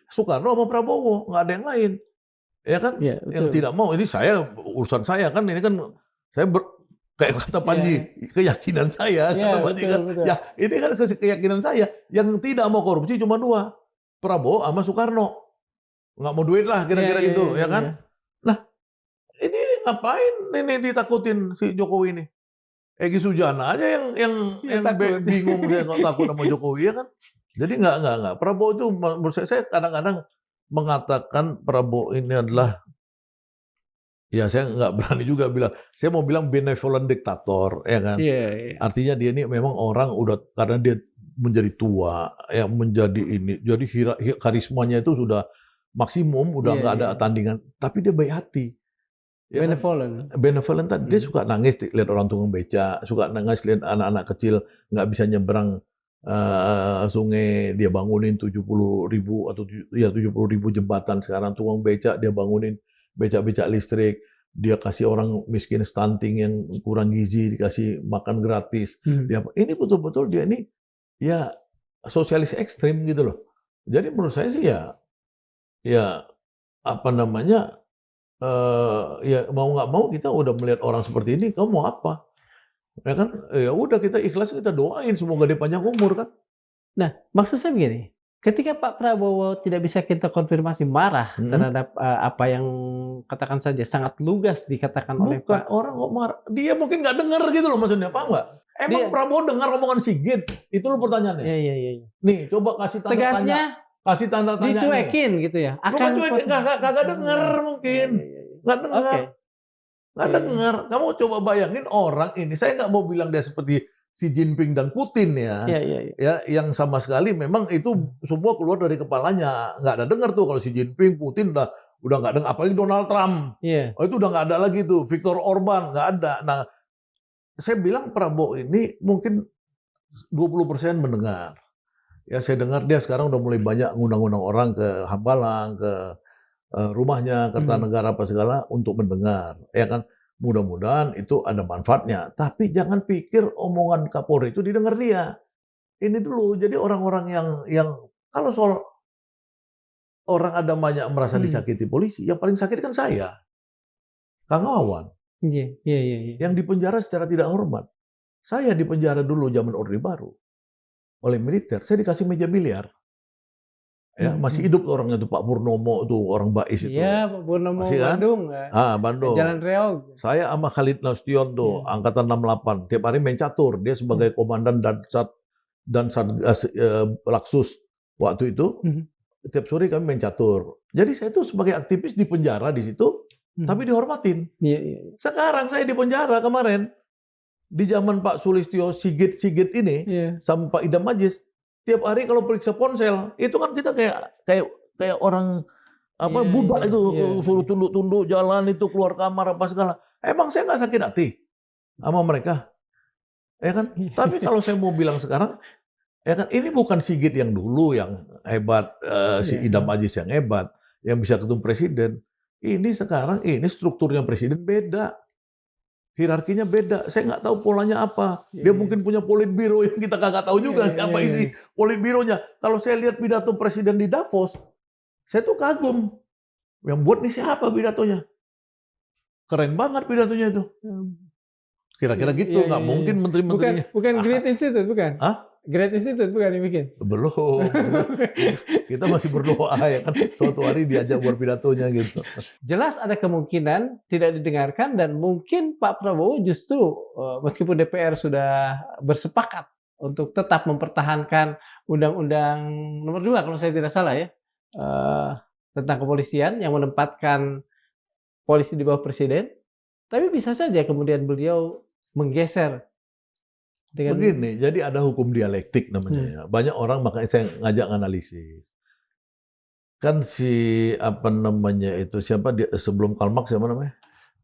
Soekarno sama Prabowo, nggak ada yang lain. Ya kan, Iya, yang betul. tidak mau, ini saya, urusan saya kan, ini kan saya kayak kata Panji, Iya. keyakinan saya, Iya, kata Panji betul kan, betul. ya ini kan keyakinan saya, yang tidak mau korupsi cuma 2, Prabowo sama Soekarno. Nggak mau duit lah, Iya kira-kira iya gitu, iya ya kan. iya. Nah, ini ngapain ini ditakutin si Jokowi ini? Egy Sujana aja Iya, yang takut. bingung, dia nggak takut sama Jokowi, ya kan. Jadi nggak. Prabowo itu menurut saya kadang-kadang mengatakan Prabowo ini adalah, ya saya nggak berani juga bilang, saya mau bilang benevolent diktator, ya kan. Iya iya. Artinya dia ini memang orang udah, karena dia menjadi tua, ya menjadi ini, jadi karismanya itu sudah maksimum, udah Iya nggak ada iya. tandingan, tapi dia baik hati. Ya kan? Benevolent. Benevolent tadi, dia suka nangis lihat orang tukang beca, suka nangis lihat anak-anak kecil nggak bisa nyebrang sungai, dia bangunin 70.000 atau ya 70.000 jembatan sekarang, tukang beca dia bangunin, beca-beca listrik, dia kasih orang miskin stunting yang kurang gizi dikasih makan gratis. Dia ini betul-betul dia ini ya sosialis ekstrim gitu loh. Jadi menurut saya sih ya apa namanya, ya mau nggak mau kita udah melihat orang seperti ini, kamu mau apa? Ya kan, ya udah kita ikhlas, kita doain semoga dia panjang umur kan. Nah, maksud saya begini, ketika Pak Prabowo tidak bisa kita konfirmasi marah terhadap, apa yang katakan saja sangat lugas dikatakan oleh Bukan, Pak orang kok marah, dia mungkin nggak dengar gitu loh maksudnya, paham nggak? Emang dia Prabowo dengar omongan Sigit? Itu loh pertanyaannya. iya iya iya. Nih, coba kasih tanda tanya, Tegasnya kasih tanda tanya nih. dicuekin gitu ya? Bukan cuek, kagak denger mungkin, Iya iya iya. nggak Oke. dengar. Nggak Iya iya. dengar. Kamu coba bayangin orang ini, saya nggak mau bilang dia seperti Xi Jinping dan Putin ya. Iya iya iya. Ya, yang sama sekali memang itu semua keluar dari kepalanya. Nggak ada dengar tuh kalau Xi Jinping, Putin udah nggak dengar. Apalagi Donald Trump. Iya. Oh, itu udah nggak ada lagi tuh. Viktor Orban nggak ada. Nah, saya bilang Prabowo ini mungkin 20% mendengar. Ya, saya dengar dia sekarang udah mulai banyak ngundang-undang orang ke Hambalang, ke rumahnya, Kertanegara apa segala untuk mendengar, ya kan. Mudah-mudahan itu ada manfaatnya. Tapi jangan pikir omongan Kapolri itu didengar dia. Ini dulu, jadi orang-orang yang kalau soal orang ada banyak merasa disakiti polisi, yang paling sakit kan saya, Kang Wawan, Iya iya iya iya. yang dipenjara secara tidak hormat. Saya dipenjara dulu zaman Orde Baru oleh militer, saya dikasih meja biliar. Ya, masih hidup orangnya tuh Pak Purnomo tuh, orang Bais itu. Iya, Pak Purnomo Masih kan? Bandung, Bandung. Jalan Reog. Saya sama Khalid Nasution tuh, Iya. angkatan 68, tiap hari main catur. Dia sebagai komandan dan Satgas Laksus waktu itu, tiap sore kami main catur. Jadi saya tuh sebagai aktivis di penjara di situ, tapi dihormatin. Iya iya. Sekarang saya di penjara kemarin, di zaman Pak Sulistyo Sigit ini, Iya. sama Pak Idam Majis, tiap hari kalau periksa ponsel, itu kan kita kayak orang apa Iya, budak iya, itu, iya. suruh tunduk-tunduk jalan itu, keluar kamar apa segala. Emang saya nggak sakit hati sama mereka, ya kan? Tapi kalau saya mau bilang sekarang, ya kan, ini bukan Sigit yang dulu yang hebat, si Iya. Idam Aziz yang hebat, yang bisa ketemu presiden. Ini sekarang, ini strukturnya presiden beda. Hierarkinya beda, saya nggak tahu polanya apa. Dia mungkin punya politbiro yang kita kagak tahu juga siapa isi politbironya. Kalau saya lihat pidato presiden di Davos, saya tuh kagum. Yang buat nih siapa pidatonya? Keren banget pidatonya itu. Kira-kira gitu, nggak mungkin menteri-menterinya. Bukan Great Institute, bukan? Hah? Great Institute bukan yang bikin? Belum. Kita masih berdoa ya kan, suatu hari diajak buat pidatonya gitu. Jelas ada kemungkinan tidak didengarkan dan mungkin Pak Prabowo justru meskipun DPR sudah bersepakat untuk tetap mempertahankan Undang-Undang Nomor 2 kalau saya tidak salah ya, tentang kepolisian yang menempatkan polisi di bawah presiden, tapi bisa saja kemudian beliau menggeser Dengan Begini, jadi ada hukum dialektik namanya hmm, ya. Banyak orang makanya saya ngajak analisis. Kan si apa namanya itu siapa dia sebelum Karl Marx siapa namanya?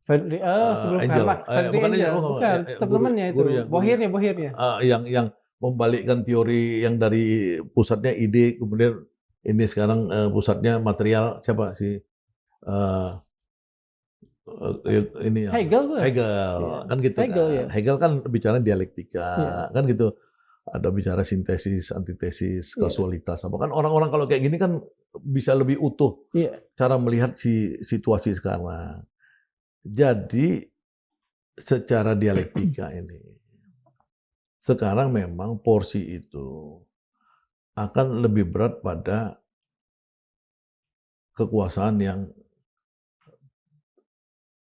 Sebelum Karl Angel, Marx, Friedrich bukan Angel, Engels, bukan, tetap temannya itu, guru Bohirnya. yang membalikkan teori yang dari pusatnya ide, kemudian ini sekarang pusatnya material siapa sih? Eh, ini ya Hegel bukan? Hegel Iya, kan gitu Hegel kan. ya. Hegel kan bicara dialektika Iya, kan gitu. Ada bicara sintesis, antitesis, iya, kasualitas apa kan orang-orang kalau kayak gini kan bisa lebih utuh iya. cara melihat si situasi sekarang. Jadi secara dialektika ini sekarang memang porsi itu akan lebih berat pada kekuasaan yang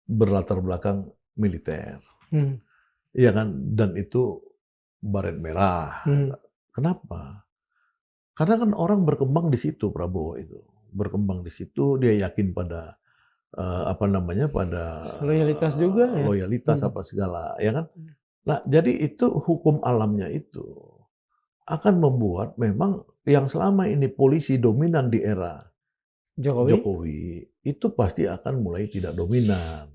berlatar belakang militer. Hmm, Iya kan? Dan itu baret merah. hmm. Kenapa? Karena kan orang berkembang di situ Prabowo itu. Berkembang di situ, dia yakin pada apa namanya? Pada Loyalitas juga ya. loyalitas Hmm. apa segala, ya kan? Nah, jadi itu hukum alamnya itu akan membuat memang yang selama ini polisi dominan di era Jokowi? Jokowi itu pasti akan mulai tidak dominan.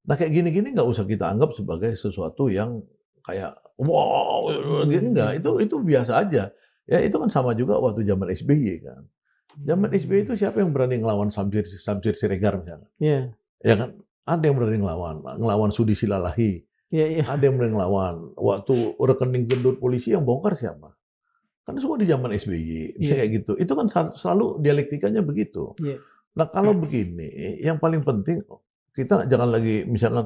Nah, kayak gini-gini nggak usah kita anggap sebagai sesuatu yang kayak wow, Hmm, enggak, hmm, itu biasa aja. Ya itu kan sama juga waktu zaman SBY kan. Zaman SBY itu siapa yang berani ngelawan Samsir Samsir Siregar misalnya? Iya, Ya kan? Ada yang berani ngelawan Sudi Silalahi. iya, iya, Ada yang berani ngelawan. Waktu rekening gendut polisi yang bongkar siapa? Kan semua di zaman SBY, bisa iya, kayak gitu. Itu kan selalu dialektikanya begitu. iya. Nah, kalau begini, yang paling penting kita jangan lagi misalkan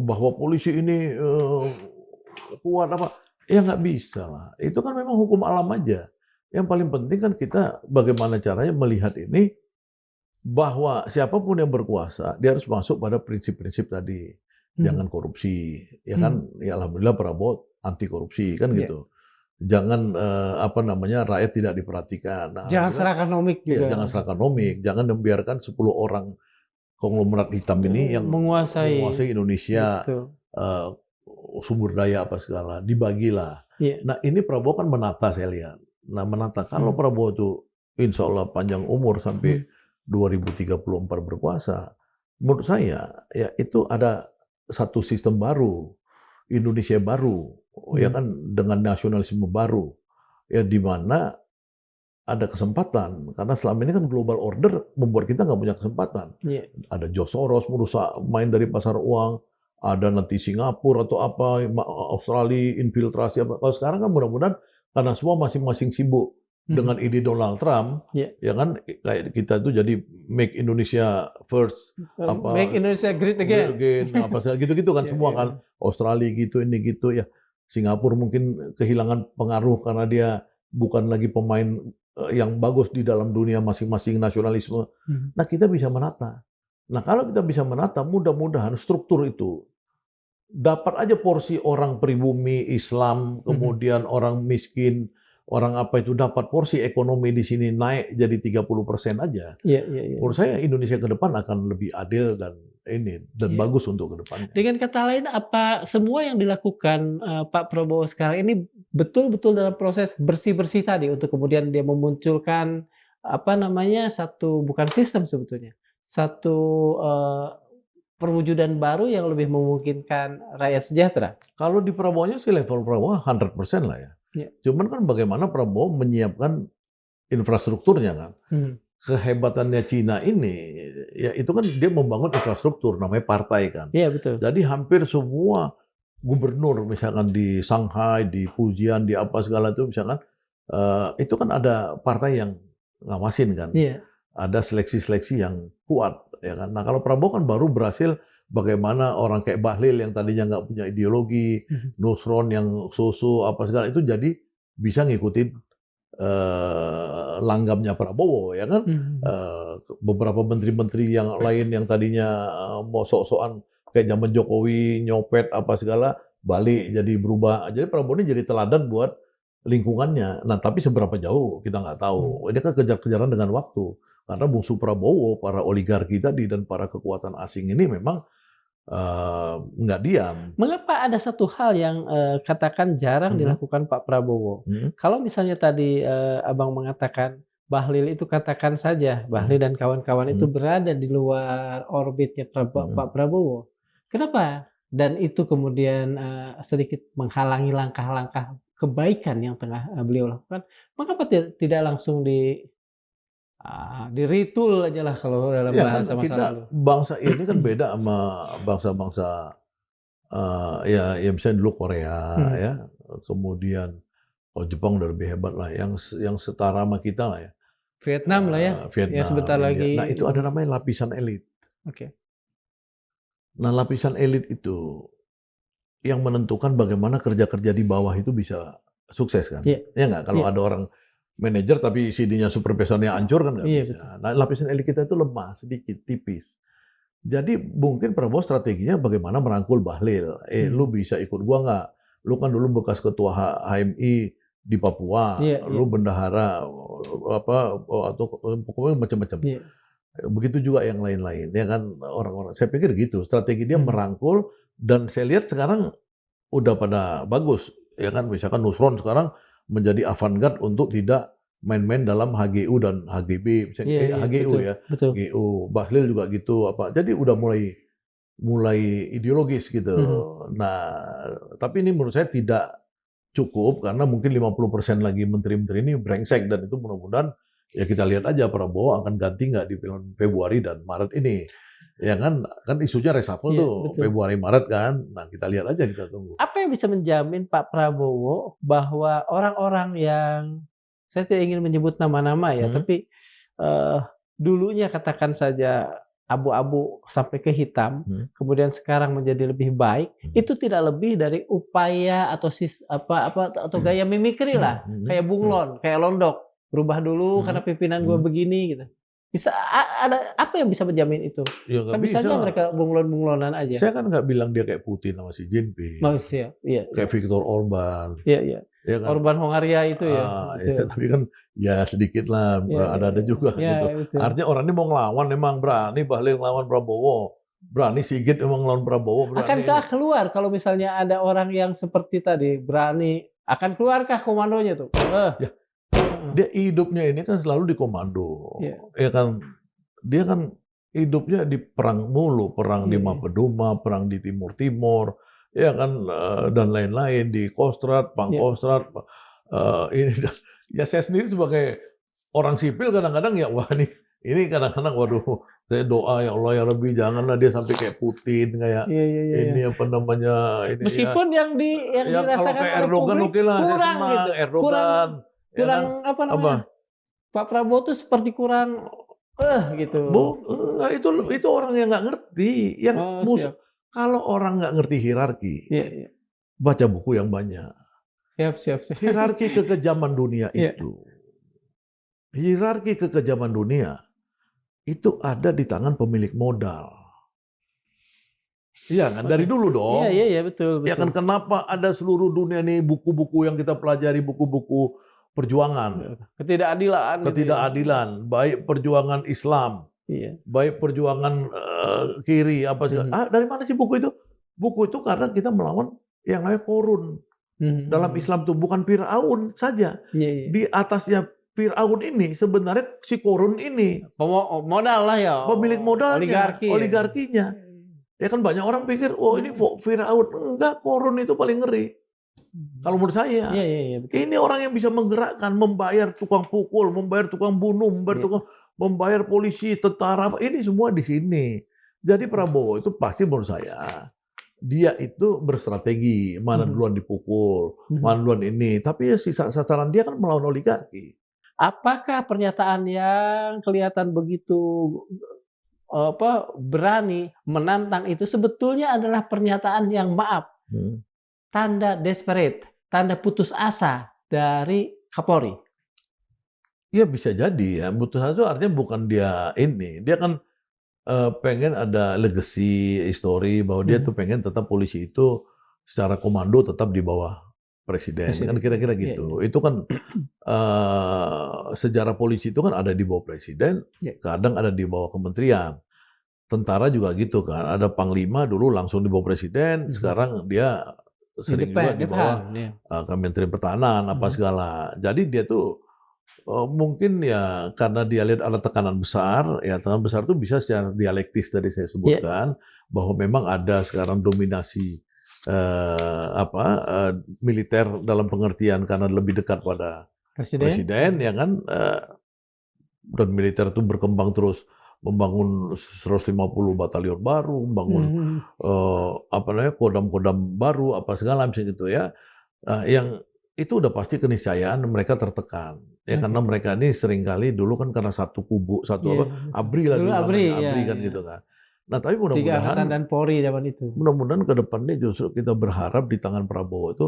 bahwa polisi ini kuat apa, ya nggak bisa lah. Itu kan memang hukum alam aja. Yang paling penting kan kita bagaimana caranya melihat ini bahwa siapapun yang berkuasa, dia harus masuk pada prinsip-prinsip tadi. Hmm, Jangan korupsi, ya hmm. kan? Ya alhamdulillah Prabowo anti korupsi kan Iya. gitu. Jangan apa namanya rakyat tidak diperhatikan. Nah, Jangan alhamdulillah serakanomik ya juga. jangan serakanomik, jangan membiarkan 10 orang konglomerat hitam ini yang Menguasai, menguasai Indonesia, betul. eee, sumber daya apa segala, dibagilah. Iya. Nah, ini Prabowo kan menata saya lihat. Nah, menata kalau Hmm, Prabowo itu insya Allah panjang umur hmm, sampai 2034 berkuasa, menurut saya ya itu ada satu sistem baru, Indonesia baru, ya hmm. kan dengan nasionalisme baru, ya di mana ada kesempatan karena selama ini kan global order membuat kita nggak punya kesempatan. Iya, Ada George Soros merusak main dari pasar uang, ada nanti Singapura atau apa, Australia infiltrasi apa. Kalau sekarang kan mudah-mudahan karena semua masing-masing sibuk mhm, dengan ide Donald Trump, iya. ya kan kayak kita tuh jadi make Indonesia first Make apa Indonesia great great again. again apa segala gitu-gitu kan Iya, semua iya. kan. Australia gitu ini gitu ya. Singapura mungkin kehilangan pengaruh karena dia bukan lagi pemain yang bagus di dalam dunia masing-masing nasionalisme. Mhm, Nah, kita bisa menata. Nah, kalau kita bisa menata, mudah-mudahan struktur itu dapat aja porsi orang pribumi, Islam, mhm. kemudian orang miskin, orang apa itu dapat porsi ekonomi di sini naik jadi 30% aja. Iya, iya, iya. Menurut saya Indonesia ke depan akan lebih adil dan ini dan Iya. bagus untuk ke depannya. Dengan kata lain, apa semua yang dilakukan, Pak Prabowo sekarang ini betul-betul dalam proses bersih-bersih tadi untuk kemudian dia memunculkan, apa namanya, satu bukan sistem sebetulnya, satu, perwujudan baru yang lebih memungkinkan rakyat sejahtera? Kalau di Prabowo-nya sih level Prabowo 100% lah ya. Iya. Cuman kan bagaimana Prabowo menyiapkan infrastrukturnya kan. Mhm. Kehebatannya Cina ini, ya itu kan dia membangun infrastruktur, namanya partai kan. Iya, betul. Jadi hampir semua gubernur misalkan di Shanghai, di Fujian, di apa segala itu misalkan, itu kan ada partai yang ngawasin kan. Iya. Ada seleksi-seleksi yang kuat, ya kan. Nah kalau Prabowo kan baru berhasil bagaimana orang kayak Bahlil yang tadinya nggak punya ideologi, Mhm, Nusron yang so-so apa segala itu jadi bisa ngikutin langgamnya Prabowo ya kan, mhm. beberapa menteri-menteri yang lain yang tadinya, mau sok-sokan kayak zaman Jokowi nyopet apa segala, balik jadi berubah. Jadi Prabowo ini jadi teladan buat lingkungannya. Nah tapi seberapa jauh kita nggak Mhm. tahu. Ini kan kejar-kejaran dengan waktu. Karena musuh Prabowo, para oligarki tadi dan para kekuatan asing ini memang, nggak diam. Mengapa ada satu hal yang, katakan jarang Mhm. dilakukan Pak Prabowo? Mhm. Kalau misalnya tadi, Abang mengatakan Bahlil itu katakan saja, Bahlil Mhm. dan kawan-kawan itu Mhm. berada di luar orbitnya Mhm. Pak Prabowo. Kenapa? Dan itu kemudian, sedikit menghalangi langkah-langkah kebaikan yang tengah, beliau lakukan. Mengapa tidak langsung di-retool ajalah kalau dalam Ya kan bahasa masa lalu? kita bangsa ini kan beda sama bangsa-bangsa, ya misalnya dulu Korea Mhm. ya, kemudian kalau Jepang udah lebih hebat lah, yang setara sama kita lah ya, Vietnam lah ya, ya Vietnam, sebentar India. lagi Nah itu ada ini. namanya lapisan elit. Oke. Nah lapisan elit itu yang menentukan bagaimana kerja-kerja di bawah itu bisa sukses kan? Iya, Ya nggak? Kalau iya, ada orang manajer tapi CD-nya supervisornya hancur kan nggak iya bisa. betul. Nah lapisan elit kita itu lemah, sedikit, tipis. Jadi mungkin Prabowo strateginya bagaimana merangkul Bahlil. Lu Mhm. bisa ikut gua nggak? Lu kan dulu bekas ketua HMI di Papua, Iya, iya, lu bendahara apa atau pokoknya macam-macam. iya. Begitu juga yang lain-lain, ya kan orang-orang. Saya pikir gitu, strategi dia Mhm. merangkul dan saya lihat sekarang udah pada bagus, ya kan. Misalkan Nusron sekarang menjadi avant-garde untuk tidak main-main dalam HGU dan HGB, Iya, iya, HGU betul, ya, betul. GU, Bahlil juga gitu, apa. Jadi udah mulai mulai ideologis gitu. Mhm. Nah, tapi ini menurut saya tidak cukup karena mungkin 50% lagi menteri-menteri ini brengsek dan itu mudah-mudahan ya kita lihat aja Prabowo akan ganti nggak di bulan Februari dan Maret ini. Ya kan, kan isunya reshuffle Iya, tuh betul. Februari Maret kan. Nah, kita lihat aja kita tunggu. Apa yang bisa menjamin Pak Prabowo bahwa orang-orang yang saya tidak ingin menyebut nama-nama ya, Hmm. tapi, eee, dulunya katakan saja abu-abu sampai ke hitam, Hmm. kemudian sekarang menjadi lebih baik, Hmm. itu tidak lebih dari upaya atau atau gaya mimikri lah, Hmm. kayak bunglon, kayak Londok, berubah dulu Hmm. karena pimpinan gue Hmm. begini gitu. Bisa ada apa yang bisa menjamin itu? Ya nggak Kan bisa bisa aja lah. mereka bunglon-bunglonan aja. Saya kan nggak bilang dia kayak Putin sama Xi Jinping, Malaysia, iya, iya. kayak Viktor Orban, Iya, iya. ya kan. Orban Hongaria itu ya, Ya, betul. tapi kan ya sedikit lah, Iya, iya, ada-ada iya. juga Iya, gitu. betul. Artinya orang ini mau ngelawan memang berani Bahlil ngelawan Prabowo, berani Sigit memang ngelawan Prabowo, berani ini. Akankah keluar kalau misalnya ada orang yang seperti tadi, berani, akan keluarkah komandonya tuh? Ya, Heeh. dia hidupnya ini kan selalu di komando, Iya, ya kan. Dia kan hidupnya di perang mulu, perang di iya, iya. Mapeduma, perang di Timur Timur, ya kan, dan lain-lain di Kostrad, Iya. Pangkostrat, ini dan ya saya sendiri sebagai orang sipil kadang-kadang ya wah ini kadang-kadang waduh saya doa ya Allah ya Rabbi janganlah dia sampai kayak Putin, kayak Iya, iya, iya, iya. ini apa namanya, ini ya. Meskipun yang Ya kalau dirasakan kayak oleh Erdogan publik oke lah saya kurang senang, gitu, kurang Erdogan, ya kurang kan. apa Apa? namanya, Pak Prabowo tuh seperti kurang, gitu. Enggak, itu orang yang nggak ngerti, yang Oh, musuh siap. kalau orang nggak ngerti hierarki, Iya, iya. baca buku yang banyak. Siap, siap, siap. Hierarki kekejaman dunia Iya. hierarki kekejaman dunia itu ada di tangan pemilik modal. Iya kan, Oke. dari dulu Iya, dong. iya, iya, betul, Ya betul. kan, kenapa ada seluruh dunia nih buku-buku yang kita pelajari, buku-buku perjuangan, Ketidakadilan gitu ya. ketidakadilan, baik perjuangan Islam, Iya. baik perjuangan, kiri, apa segala Mhm. dari mana sih buku itu? Buku itu karena kita melawan yang namanya Qorun. Mhm, Dalam mhm. Islam itu bukan Firaun saja. Iya, iya. Di atasnya Firaun ini sebenarnya si Qorun ini, Modal lah ya, pemilik modalnya, oligarki ya. oligarkinya. Ya kan banyak orang pikir, "Oh ini Firaun." Enggak, Qorun itu paling ngeri. Kalau menurut saya. Iya, iya, iya, betul. Ini orang yang bisa menggerakkan, membayar tukang pukul, membayar tukang bunuh, Iya. membayar polisi, tentara, ini semua di sini. Jadi Prabowo itu pasti menurut saya, dia itu berstrategi, mana Mhm, duluan dipukul, mhm. mana duluan ini. Tapi ya sasaran dia kan melawan oligarki. Apakah pernyataan yang kelihatan begitu, berani menantang itu sebetulnya adalah pernyataan yang maaf, Hmm. tanda desperate, tanda putus asa dari Kapolri? Ya bisa jadi ya, putus asa itu artinya bukan dia ini, dia kan pengen ada legacy, histori bahwa dia tuh Mhm. pengen tetap polisi itu secara komando tetap di bawah presiden, kan Presiden. kira-kira Iya, iya. gitu. Itu kan, sejarah polisi itu kan ada di bawah presiden, Iya. kadang ada di bawah kementerian. tentara juga gitu kan, ada panglima dulu langsung di bawah presiden, sekarang dia Di sering juga di bawah depan, ya. Kementerian Pertahanan apa Mhm. segala. Jadi dia tuh mungkin ya karena dia lihat ada tekanan besar, ya tekanan besar itu bisa secara dialektis tadi saya Iya, sebutkan, bahwa memang ada sekarang dominasi militer dalam pengertian karena lebih dekat pada presiden. presiden, ya kan, dan militer itu berkembang terus, membangun 150 batalion baru, membangun Mhm. kodam-kodam baru, apa segala misalnya gitu ya. Yang itu udah pasti keniscayaan mereka tertekan. Ya karena Oke. mereka ini seringkali dulu kan karena satu kubu, Iya. ABRI lah Dulu dulu ABRI, namanya, iya ABRI kan iya. gitu kan. Nah tapi 3 angkatan mudah-mudahan dan Polri zaman itu. mudah-mudahan ke depannya justru kita berharap di tangan Prabowo itu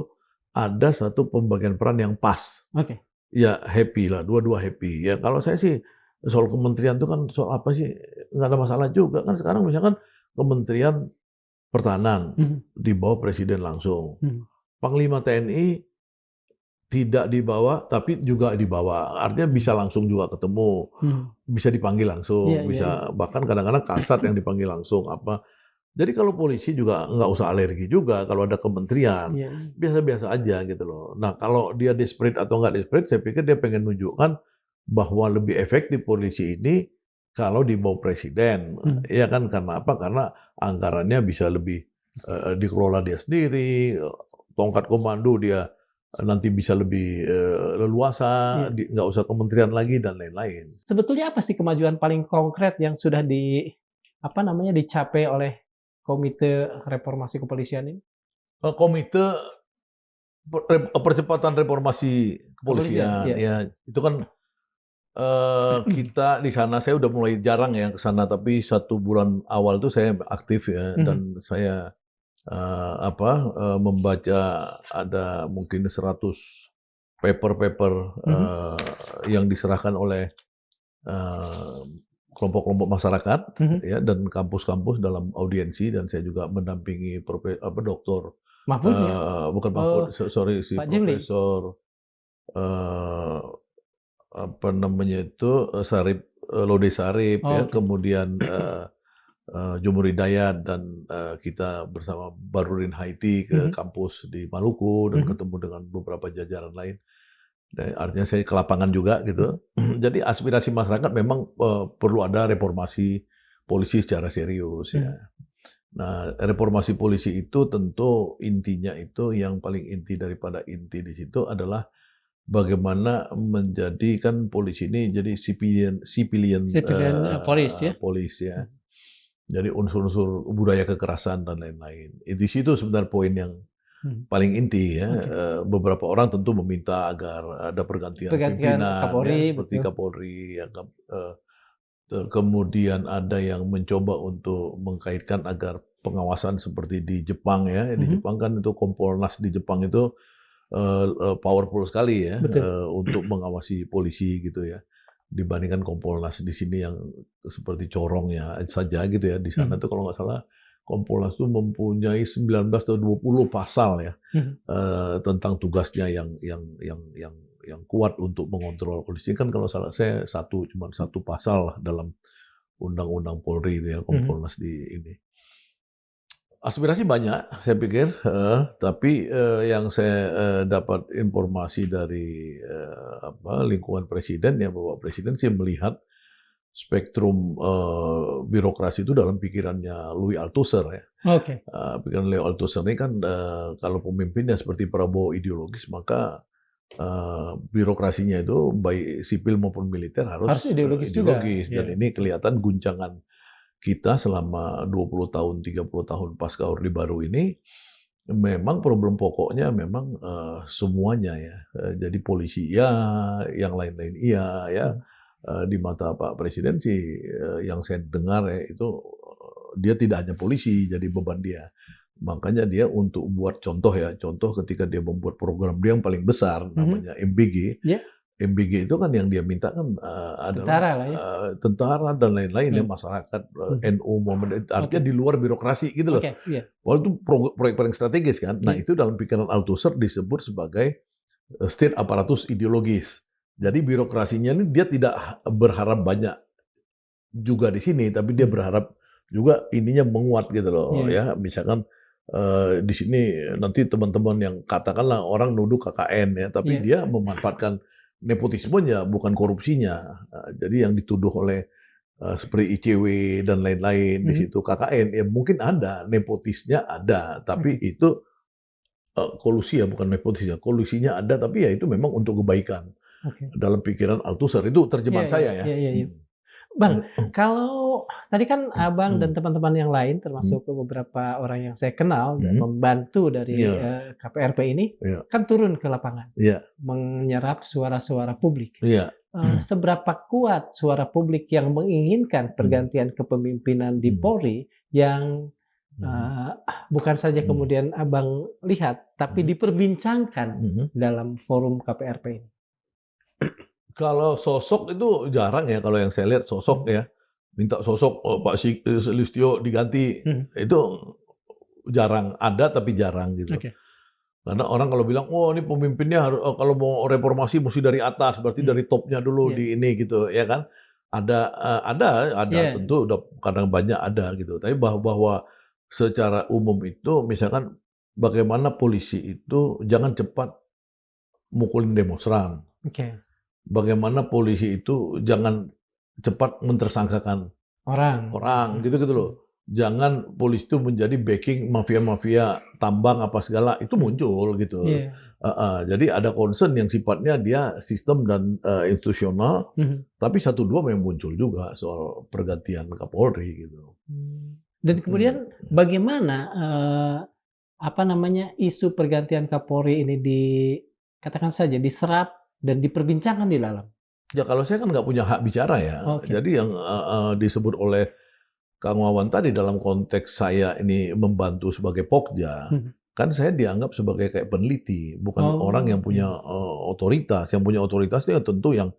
ada satu pembagian peran yang pas. Oke. Ya happy lah, dua-dua happy. Ya kalau saya sih soal kementerian itu kan soal apa sih, nggak ada masalah juga. Kan sekarang misalkan Kementerian Pertahanan Mhm di bawah presiden langsung. mhm Panglima TNI tidak dibawa, tapi juga dibawa. Artinya bisa langsung juga ketemu, mhm. bisa dipanggil Iya langsung, iya iya. bisa bahkan kadang-kadang Kasat yang dipanggil langsung, apa. Jadi kalau polisi juga nggak usah alergi juga kalau ada kementerian, Iya iya. biasa-biasa aja gitu loh. Nah kalau dia desperate atau nggak desperate, saya pikir dia pengen nunjukkan bahwa lebih efektif polisi ini kalau di bawah presiden. Mhm. Iya kan, karena apa? Karena anggarannya bisa lebih, dikelola dia sendiri, tongkat komando dia, nanti bisa lebih, leluasa, Iya. nggak usah kementerian lagi dan lain-lain. Sebetulnya apa sih kemajuan paling konkret yang sudah apa namanya, dicapai oleh Komite Reformasi Kepolisian ini? Komite percepatan reformasi Kepolisian? kepolisian, Iya. ya itu kan, kita di sana saya udah mulai jarang ya ke sana, tapi 1 bulan awal tuh saya aktif ya Mhm dan saya, membaca ada mungkin 100 paper-paper, mhm yang diserahkan oleh, eee, kelompok-kelompok masyarakat mhm. ya dan kampus-kampus dalam audiensi dan saya juga mendampingi doktor, Mahfud ya? bukan Mahfud, Oh, sorry si Pak Jimli? profesor, eee, apa namanya itu, Sarip, Laude Sarip ya, Oke. kemudian, Jumur Hidayat dan, kita bersama Bahrudin Haiti ke Mhm kampus di Maluku dan mhm ketemu dengan beberapa jajaran lain. Artinya saya ke lapangan juga mhm. gitu. Jadi aspirasi masyarakat memang, perlu ada reformasi polisi secara serius ya. Mhm. Nah, reformasi polisi itu tentu intinya itu yang paling inti daripada inti di situ adalah bagaimana menjadikan polisi ini jadi civilian civilian, Civilian, Police ya? police ya. Mhm Jadi unsur-unsur budaya kekerasan dan lain-lain. Di situ sebenarnya poin yang mhm. paling inti ya. Oke. Beberapa orang tentu meminta agar ada pergantian Pergantian pimpinan ya, Kapolri, seperti betul. Kapolri, ya, kemudian ada yang mencoba untuk mengkaitkan agar pengawasan seperti di Jepang ya. Di Mhm, Jepang kan itu Kompolnas di Jepang itu powerful sekali ya, betul. untuk mengawasi polisi gitu ya, dibandingkan Kompolnas di sini yang seperti corongnya saja gitu ya. Di sana Mhm tuh kalau nggak salah Kompolnas tuh mempunyai 19 atau 20 pasal ya, mhm. tentang tugasnya yang kuat untuk mengontrol polisi. Kan kalau salah saya cuma satu pasal lah dalam Undang-Undang Polri itu ya, Mhm. Kompolnas di ini. Aspirasi banyak, saya pikir, tapi, yang saya, dapat informasi dari, lingkungan presiden ya, bahwa presiden sih melihat spektrum, birokrasi itu dalam pikirannya Louis Althusser ya. Oke. Pikiran Leo Althusser ini kan, kalau pemimpinnya seperti Prabowo ideologis, maka, birokrasinya itu baik sipil maupun militer harus, Harus ideologis juga. ideologis dan Iya, ini betul. kelihatan guncangan kita selama 20 tahun, 30 tahun pasca Orde Baru ini, memang problem pokoknya memang, semuanya ya, jadi polisi iya, yang lain-lain iya ya, Mhm di mata Pak Presiden sih, yang saya dengar ya itu, dia tidak hanya polisi jadi beban dia. Makanya dia untuk buat contoh ya, contoh ketika dia membuat program dia yang paling besar mhm. namanya MBG. Iya, MBG itu kan yang dia minta kan, adalah, tentara lah ya. tentara dan lain-lain ya, Mhm masyarakat, mhm. NU, Muhammadiyah, artinya Oke di luar birokrasi gitu loh. oke, iya Wah itu proyek paling strategis kan. Nah iya. itu dalam pikiran Althusser disebut sebagai, state apparatus ideologis. Jadi birokrasinya ini dia tidak berharap banyak juga di sini, tapi dia Mhm berharap juga ininya menguat gitu loh Iya. ya. Misalkan di sini nanti teman-teman yang katakanlah orang nuduh KKN ya, tapi Iya. dia memanfaatkan nepotismenya bukan korupsinya. Jadi yang dituduh oleh seperti ICW dan lain-lain di Mhm. situ KKN ya mungkin ada nepotisnya ada, tapi Oke. itu kolusi ya bukan nepotis ya, kolusinya ada tapi ya itu memang untuk kebaikan. Oke. Dalam pikiran Althusser itu Iya terjemahan iya. saya ya. Iya iya iya. Mhm. Bang, kalau tadi kan Abang dan Mhm. teman-teman yang lain, Mhm. termasuk beberapa orang yang saya kenal, Mhm. membantu dari Iya, KPRP ini, iya, kan turun ke lapangan, iya, menyerap suara-suara publik. iya. Seberapa kuat suara publik yang menginginkan Mhm, pergantian kepemimpinan di mhm, Polri yang mhm, eh, bukan saja mhm, kemudian Abang lihat, tapi mhm, diperbincangkan mhm. dalam forum KPRP ini? Kalau sosok itu jarang ya, kalau yang saya lihat sosok Mhm. ya, minta sosok, Pak Sulistyo diganti, Mhm. itu jarang, ada tapi jarang gitu. Oke. Karena orang kalau bilang, "Oh ini pemimpinnya kalau mau reformasi mesti dari atas, berarti Mhm. dari topnya dulu Iya. di ini," gitu, ya kan. Ada Iya. tentu udah kadang banyak ada gitu. Tapi bahwa secara umum itu misalkan bagaimana polisi itu jangan cepat mukulin demonstran. Oke. Bagaimana polisi itu jangan cepat mentersangkakan Orang. orang, Mhm. gitu-gitu loh. Mhm. Jangan polisi itu menjadi backing mafia-mafia tambang apa segala, itu Mhm. muncul gitu. Iya. Heeh, jadi ada concern yang sifatnya dia sistem dan, institusional, Mhm. tapi satu dua memang muncul juga soal pergantian Kapolri gitu. Dan Mhm. kemudian bagaimana, apa namanya, isu pergantian Kapolri ini katakan saja diserap dan diperbincangkan di dalam? Ya kalau saya kan nggak punya hak bicara ya, Oke. jadi yang, disebut oleh Kang Wawan tadi dalam konteks saya ini membantu sebagai Pokja, Mhm. kan saya dianggap sebagai kayak peneliti, bukan orang Oh, yang punya, oke. otoritas. Yang punya otoritas itu ya tentu yang,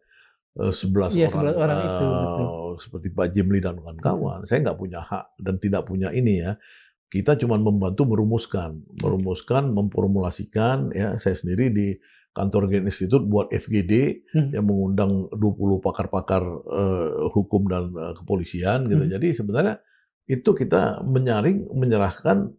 11 Iya, orang, 11 orang itu, betul. seperti Pak Jimli dan Betul. kawan-kawan. Saya nggak punya hak dan tidak punya ini ya, kita cuma membantu merumuskan Oke. merumuskan, memformulasikan ya, saya sendiri di kantor Gen Institute buat FGD Mhm. yang mengundang 20 pakar-pakar, hukum dan, kepolisian gitu. Mhm. Jadi sebenarnya itu kita menyaring, menyerahkan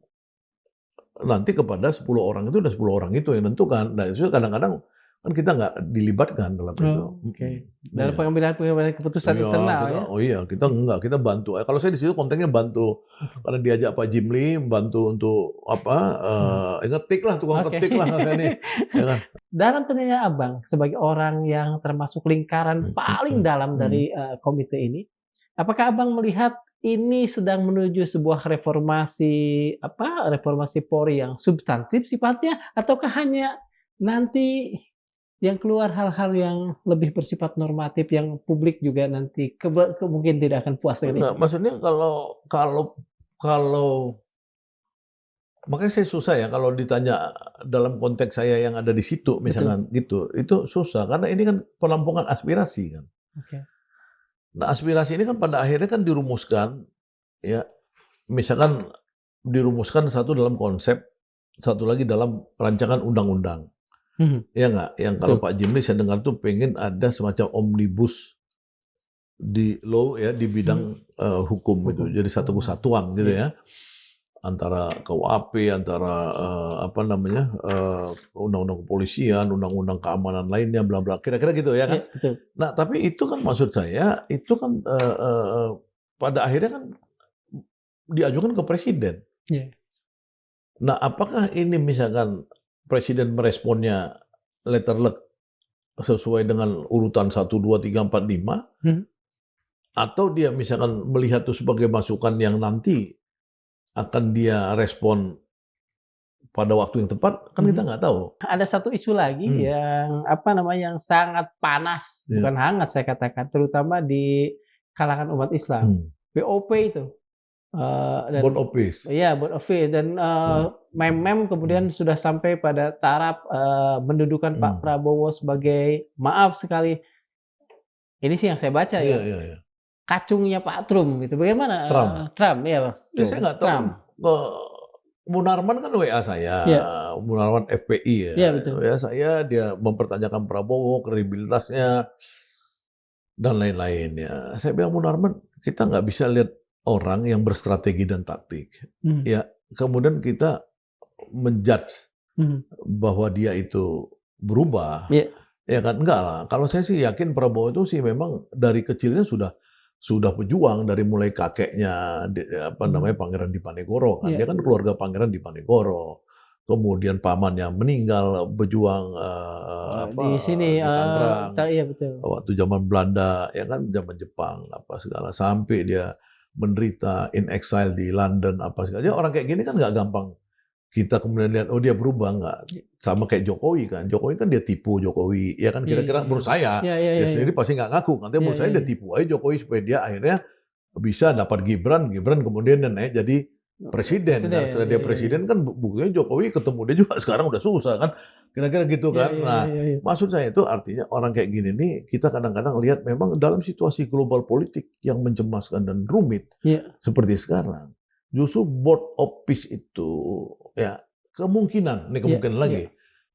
nanti kepada 10 orang itu, dan 10 orang itu yang nentukan. Nah, itu kadang-kadang kan kita nggak dilibatkan dalam itu. Oh, oke. Mhm, Dalam iya. pengambilan-pengambilan keputusan Iya, internal ya? kita enggak, kita bantu. Kalau saya di situ konteksnya bantu. Oke. Karena diajak Pak Jimli, bantu untuk apa, Mhm. ngetik lah, tukang Oke. ketik lah saya nih, ya kan. Dalam penilaian Abang, sebagai orang yang termasuk lingkaran Mhm, paling mhm, dalam mhm. dari, komite ini, apakah Abang melihat ini sedang menuju sebuah reformasi, apa, reformasi Polri yang substantif sifatnya, ataukah hanya nanti yang keluar hal-hal yang lebih bersifat normatif yang publik juga nanti mungkin tidak akan puas dengan Enggak, isunya? maksudnya kalau makanya saya susah ya kalau ditanya dalam konteks saya yang ada di situ Betul. misalkan gitu, itu susah karena ini kan penampungan aspirasi kan. Oke. Nah, aspirasi ini kan pada akhirnya kan dirumuskan ya, misalkan dirumuskan satu dalam konsep, satu lagi dalam rancangan undang-undang. Mhm. Iya nggak? Yang kalau Betul. Pak Jimli saya dengar tuh pengen ada semacam omnibus di law ya, di Mhm. bidang, hukum gitu. Hukum. Jadi satu Oh, kesatuan gitu iya. ya, antara KUHP, antara, apa namanya, undang-undang kepolisian, undang-undang keamanan lainnya, bla bla, kira-kira gitu ya kan. Iya, betul. Nah, tapi itu kan maksud saya, itu kan, pada akhirnya kan diajukan ke presiden. Iya. Nah, apakah ini misalkan presiden meresponnya letter luck sesuai dengan urutan 1, 2, 3, 4, 5, Mhm. atau dia misalkan melihat itu sebagai masukan yang nanti akan dia respon pada waktu yang tepat, kan kita Mhm. nggak tahu. Ada satu isu lagi Hmm, yang, apa namanya, yang sangat panas, iya, bukan hangat saya katakan, terutama di kalangan umat Islam, hmm. BOP itu, dan Board of Peace. iya, Board of Peace dan, Hmm, meme-meme hmm, kemudian sudah sampai pada taraf, mendudukan Pak hmm. Prabowo sebagai maaf sekali, ini sih yang saya baca Iya, ya, iya, iya. kacungnya Pak Trump gitu. Bagaimana, Trump. Trump, iya, Ya saya nggak tahu kan, Trump, Munarman kan WA saya, iya, Munarman FPI ya. iya betul, WA saya, dia mempertanyakan Prabowo, kredibilitasnya, dan lain-lain ya. Saya bilang, Munarman, kita nggak bisa lihat orang yang berstrategi dan taktik. Mhm. Ya, kemudian kita menjudge Mhm. bahwa dia itu berubah, Iya. ya kan? Enggak lah. Kalau saya sih yakin Prabowo itu sih memang dari kecilnya sudah berjuang dari mulai kakeknya apa namanya, Mhm. Pangeran Diponegoro kan. Iya. Dia kan keluarga Pangeran Diponegoro. Kemudian pamannya meninggal berjuang Di sini, di Tangerang iya betul. waktu zaman Belanda, ya kan, zaman Jepang apa segala sampai dia menderita in exile di London apa segala. Ya orang kayak gini kan nggak gampang kita kemudian lihat, oh dia berubah, nggak. Iya. Sama kayak Jokowi kan. Jokowi kan dia tipu Jokowi. Ya kan Iya iya kira-kira iya. menurut saya, Iya iya dia iya iya. sendiri pasti nggak ngaku. Katanya Iya menurut iya saya dia iya. tipu aja Jokowi supaya dia akhirnya bisa dapat Gibran, Gibran kemudian dia naik jadi presiden kan. Presiden, Setelah iya dia iya iya. presiden kan buktinya Jokowi ketemu dia juga sekarang udah susah kan. Kira-kira gitu Iya kan. iya Nah, iya iya. maksud saya itu artinya orang kayak gini nih kita kadang-kadang lihat memang dalam situasi global politik yang mencemaskan dan rumit Iya. seperti sekarang. Justru board of peace itu ya kemungkinan, ini Iya kemungkinan iya. lagi,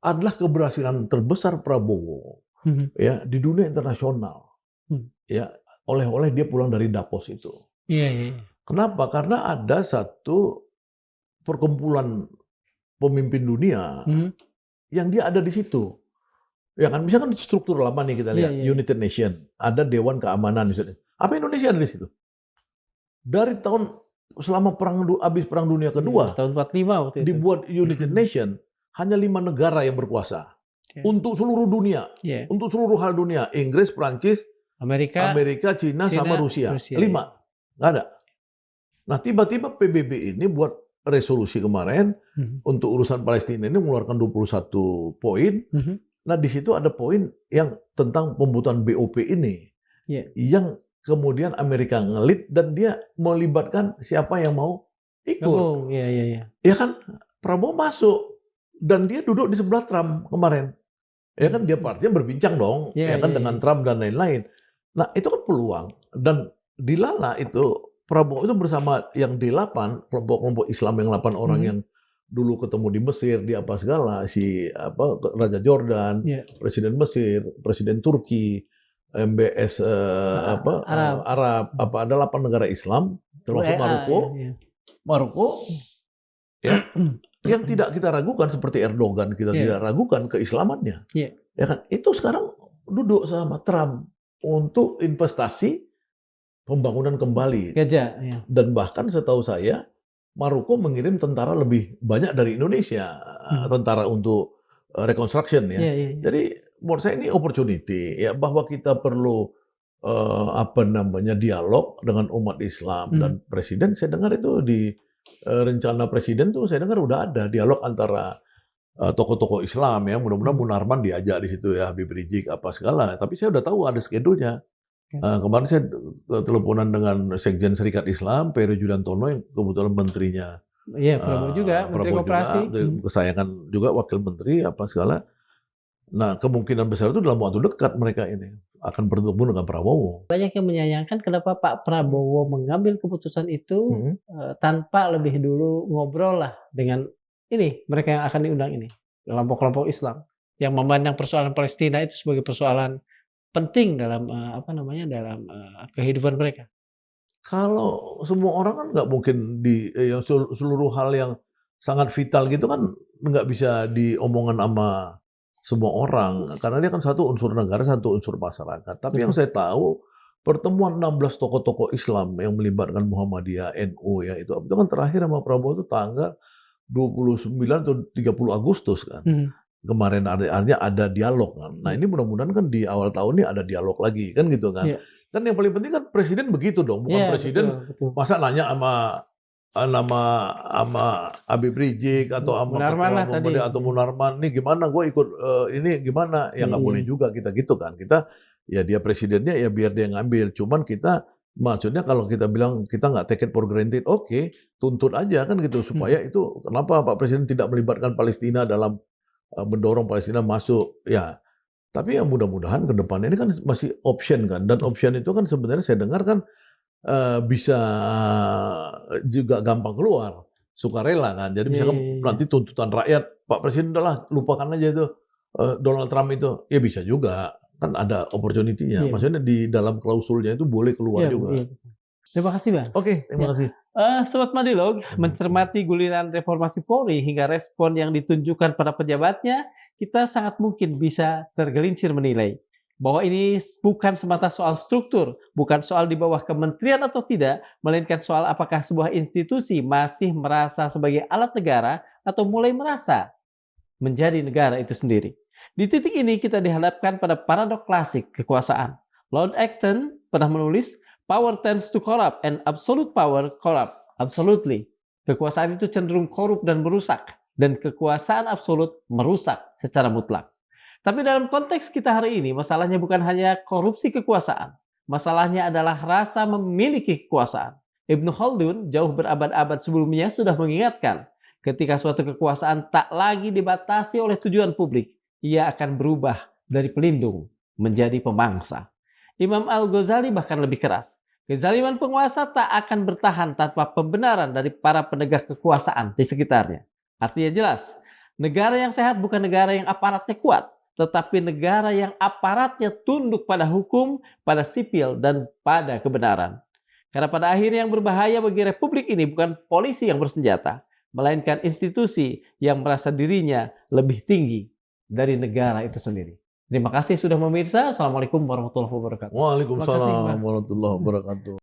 adalah keberhasilan terbesar Prabowo Mhm. ya di dunia internasional. Mmm. Ya, oleh-oleh dia pulang dari Davos itu. Iya iya iya. Kenapa? Karena ada satu perkumpulan pemimpin dunia Mhm. yang dia ada di situ. Ya kan, misalkan struktur lama nih kita Iya lihat, iya iya. United Nation, ada Dewan Keamanan misalnya. Apa Indonesia ada di situ? Dari tahun selama habis Perang Dunia Iya, Kedua, tahun 45 waktu itu. dibuat United Mhm. Nation, hanya 5 negara yang berkuasa. Oke. Untuk seluruh dunia. Iya. Untuk seluruh hal dunia. Inggris, Prancis, Amerika, Amerika, Cina, Cina, sama Rusia. Rusia, 5. Nggak ada. Nah, tiba-tiba PBB ini buat resolusi kemarin Mhm. untuk urusan Palestina ini mengeluarkan 21 poin. Mhm. Nah, di situ ada poin yang tentang pembuatan BOP ini. Iya. Yang kemudian Amerika ngelit dan dia melibatkan siapa yang mau ikut. Gabung, iya iya iya. Ya kan, Prabowo masuk dan dia duduk di sebelah Trump kemarin. Ya kan, dia partinya berbincang dong, Iya ya kan, iya dengan iya. Trump dan lain-lain. Nah, itu kan peluang dan dilala itu Prabowo itu bersama yang D8, kelompok-kelompok Islam yang 8 orang Mhm. yang dulu ketemu di Mesir, di apa segala, si apa, Raja Jordan, Iya. Presiden Mesir, Presiden Turki, MBS Arab. Arab, apa ada 8 negara Islam, termasuk UEA, Maroko. iya Maroko, ya, yang tidak kita ragukan seperti Erdogan, kita Iya. tidak ragukan keislamannya. Iya. Ya kan? Itu sekarang duduk sama Trump untuk investasi pembangunan kembali. Gajah, iya. Dan bahkan setahu saya, Maroko mengirim tentara lebih banyak dari Indonesia, Mhm. tentara untuk reconstruction ya. Iya iya iya. Jadi menurut saya ini opportunity ya bahwa kita perlu apa namanya dialog dengan umat Islam Mhm. dan presiden. Saya dengar itu di rencana presiden tuh saya dengar udah ada dialog antara tokoh-tokoh Islam ya. Mudah-mudahan Mhm. Munarman diajak di situ ya, Habib Rizik apa segala. Tapi saya udah tahu ada schedule-nya. Oke. Kemarin saya teleponan dengan Sekjen Serikat Islam, Peri Judantono yang kebetulan menterinya Iya, Prabowo juga, Menteri Prabowo Koperasi. juga, kesayangan juga wakil menteri apa segala. Nah, kemungkinan besar itu dalam waktu dekat mereka ini akan bertemu dengan Prabowo. Banyak yang menyayangkan kenapa Pak Prabowo mengambil keputusan itu Mhm. tanpa lebih dulu ngobrol lah dengan ini, mereka yang akan diundang ini, kelompok-kelompok Islam yang memandang persoalan Palestina itu sebagai persoalan penting dalam apa namanya, dalam kehidupan mereka. Kalau semua orang kan nggak mungkin yang seluruh hal yang sangat vital gitu kan nggak bisa diomongan sama semua orang, karena dia kan satu unsur negara, satu unsur masyarakat. Tapi yang Betul. saya tahu, pertemuan 16 tokoh-tokoh Islam yang melibatkan Muhammadiyah, NU ya itu kan terakhir sama Prabowo itu tanggal 29 atau 30 Agustus kan. Mhm. Kemarin artinya ada dialog kan. Nah, ini mudah-mudahan kan di awal tahun ini ada dialog lagi, kan gitu kan. Iya. Kan yang paling penting kan presiden begitu dong, bukan Iya, presiden betul betul. masa nanya sama Habib Rizik atau sama Munarman Ketua lah tadi. Muhammadiyah atau Munarman, "Nih gimana gue ikut ini gimana?" Ya Iya nggak iya. boleh juga kita gitu kan. Kita ya dia presidennya ya biar dia ngambil, cuman kita maksudnya kalau kita bilang kita nggak take it for granted, oke, tuntut aja kan gitu supaya itu kenapa Pak Presiden tidak melibatkan Palestina dalam mendorong Palestina masuk, ya. Tapi ya mudah-mudahan ke depannya ini kan masih option kan, dan option itu kan sebenarnya saya dengar kan bisa juga gampang keluar, sukarela kan. Jadi Iya iya misalkan iya. nanti tuntutan rakyat, "Pak Presiden udahlah lupakan aja itu, Donald Trump itu." Ya bisa juga, kan ada opportunity-nya. Iya. Maksudnya di dalam klausulnya itu boleh keluar Iya juga. iya. Terima kasih, Bang. Oke, terima Ya. kasih. Sobat Madilog, mencermati guliran reformasi Polri hingga respon yang ditunjukkan pada pejabatnya, kita sangat mungkin bisa tergelincir menilai bahwa ini bukan semata soal struktur, bukan soal di bawah kementerian atau tidak, melainkan soal apakah sebuah institusi masih merasa sebagai alat negara atau mulai merasa menjadi negara itu sendiri. Di titik ini kita dihadapkan pada paradok klasik kekuasaan. Lord Acton pernah menulis, "Power tends to corrupt and absolute power corrupt absolutely." Kekuasaan itu cenderung korup dan merusak, dan kekuasaan absolut merusak secara mutlak. Tapi dalam konteks kita hari ini, masalahnya bukan hanya korupsi kekuasaan. Masalahnya adalah rasa memiliki kekuasaan. Ibnu Khaldun jauh berabad-abad sebelumnya sudah mengingatkan, ketika suatu kekuasaan tak lagi dibatasi oleh tujuan publik, ia akan berubah dari pelindung menjadi pemangsa. Imam Al-Ghazali bahkan lebih keras. Kezaliman penguasa tak akan bertahan tanpa pembenaran dari para penegak kekuasaan di sekitarnya. Artinya jelas, negara yang sehat bukan negara yang aparatnya kuat, tetapi negara yang aparatnya tunduk pada hukum, pada sipil, dan pada kebenaran. Karena pada akhirnya yang berbahaya bagi republik ini bukan polisi yang bersenjata, melainkan institusi yang merasa dirinya lebih tinggi dari negara itu sendiri. Terima kasih sudah memirsa. Assalamualaikum warahmatullahi wabarakatuh. Terima kasih, Waalaikumsalam Bang. warahmatullahi wabarakatuh.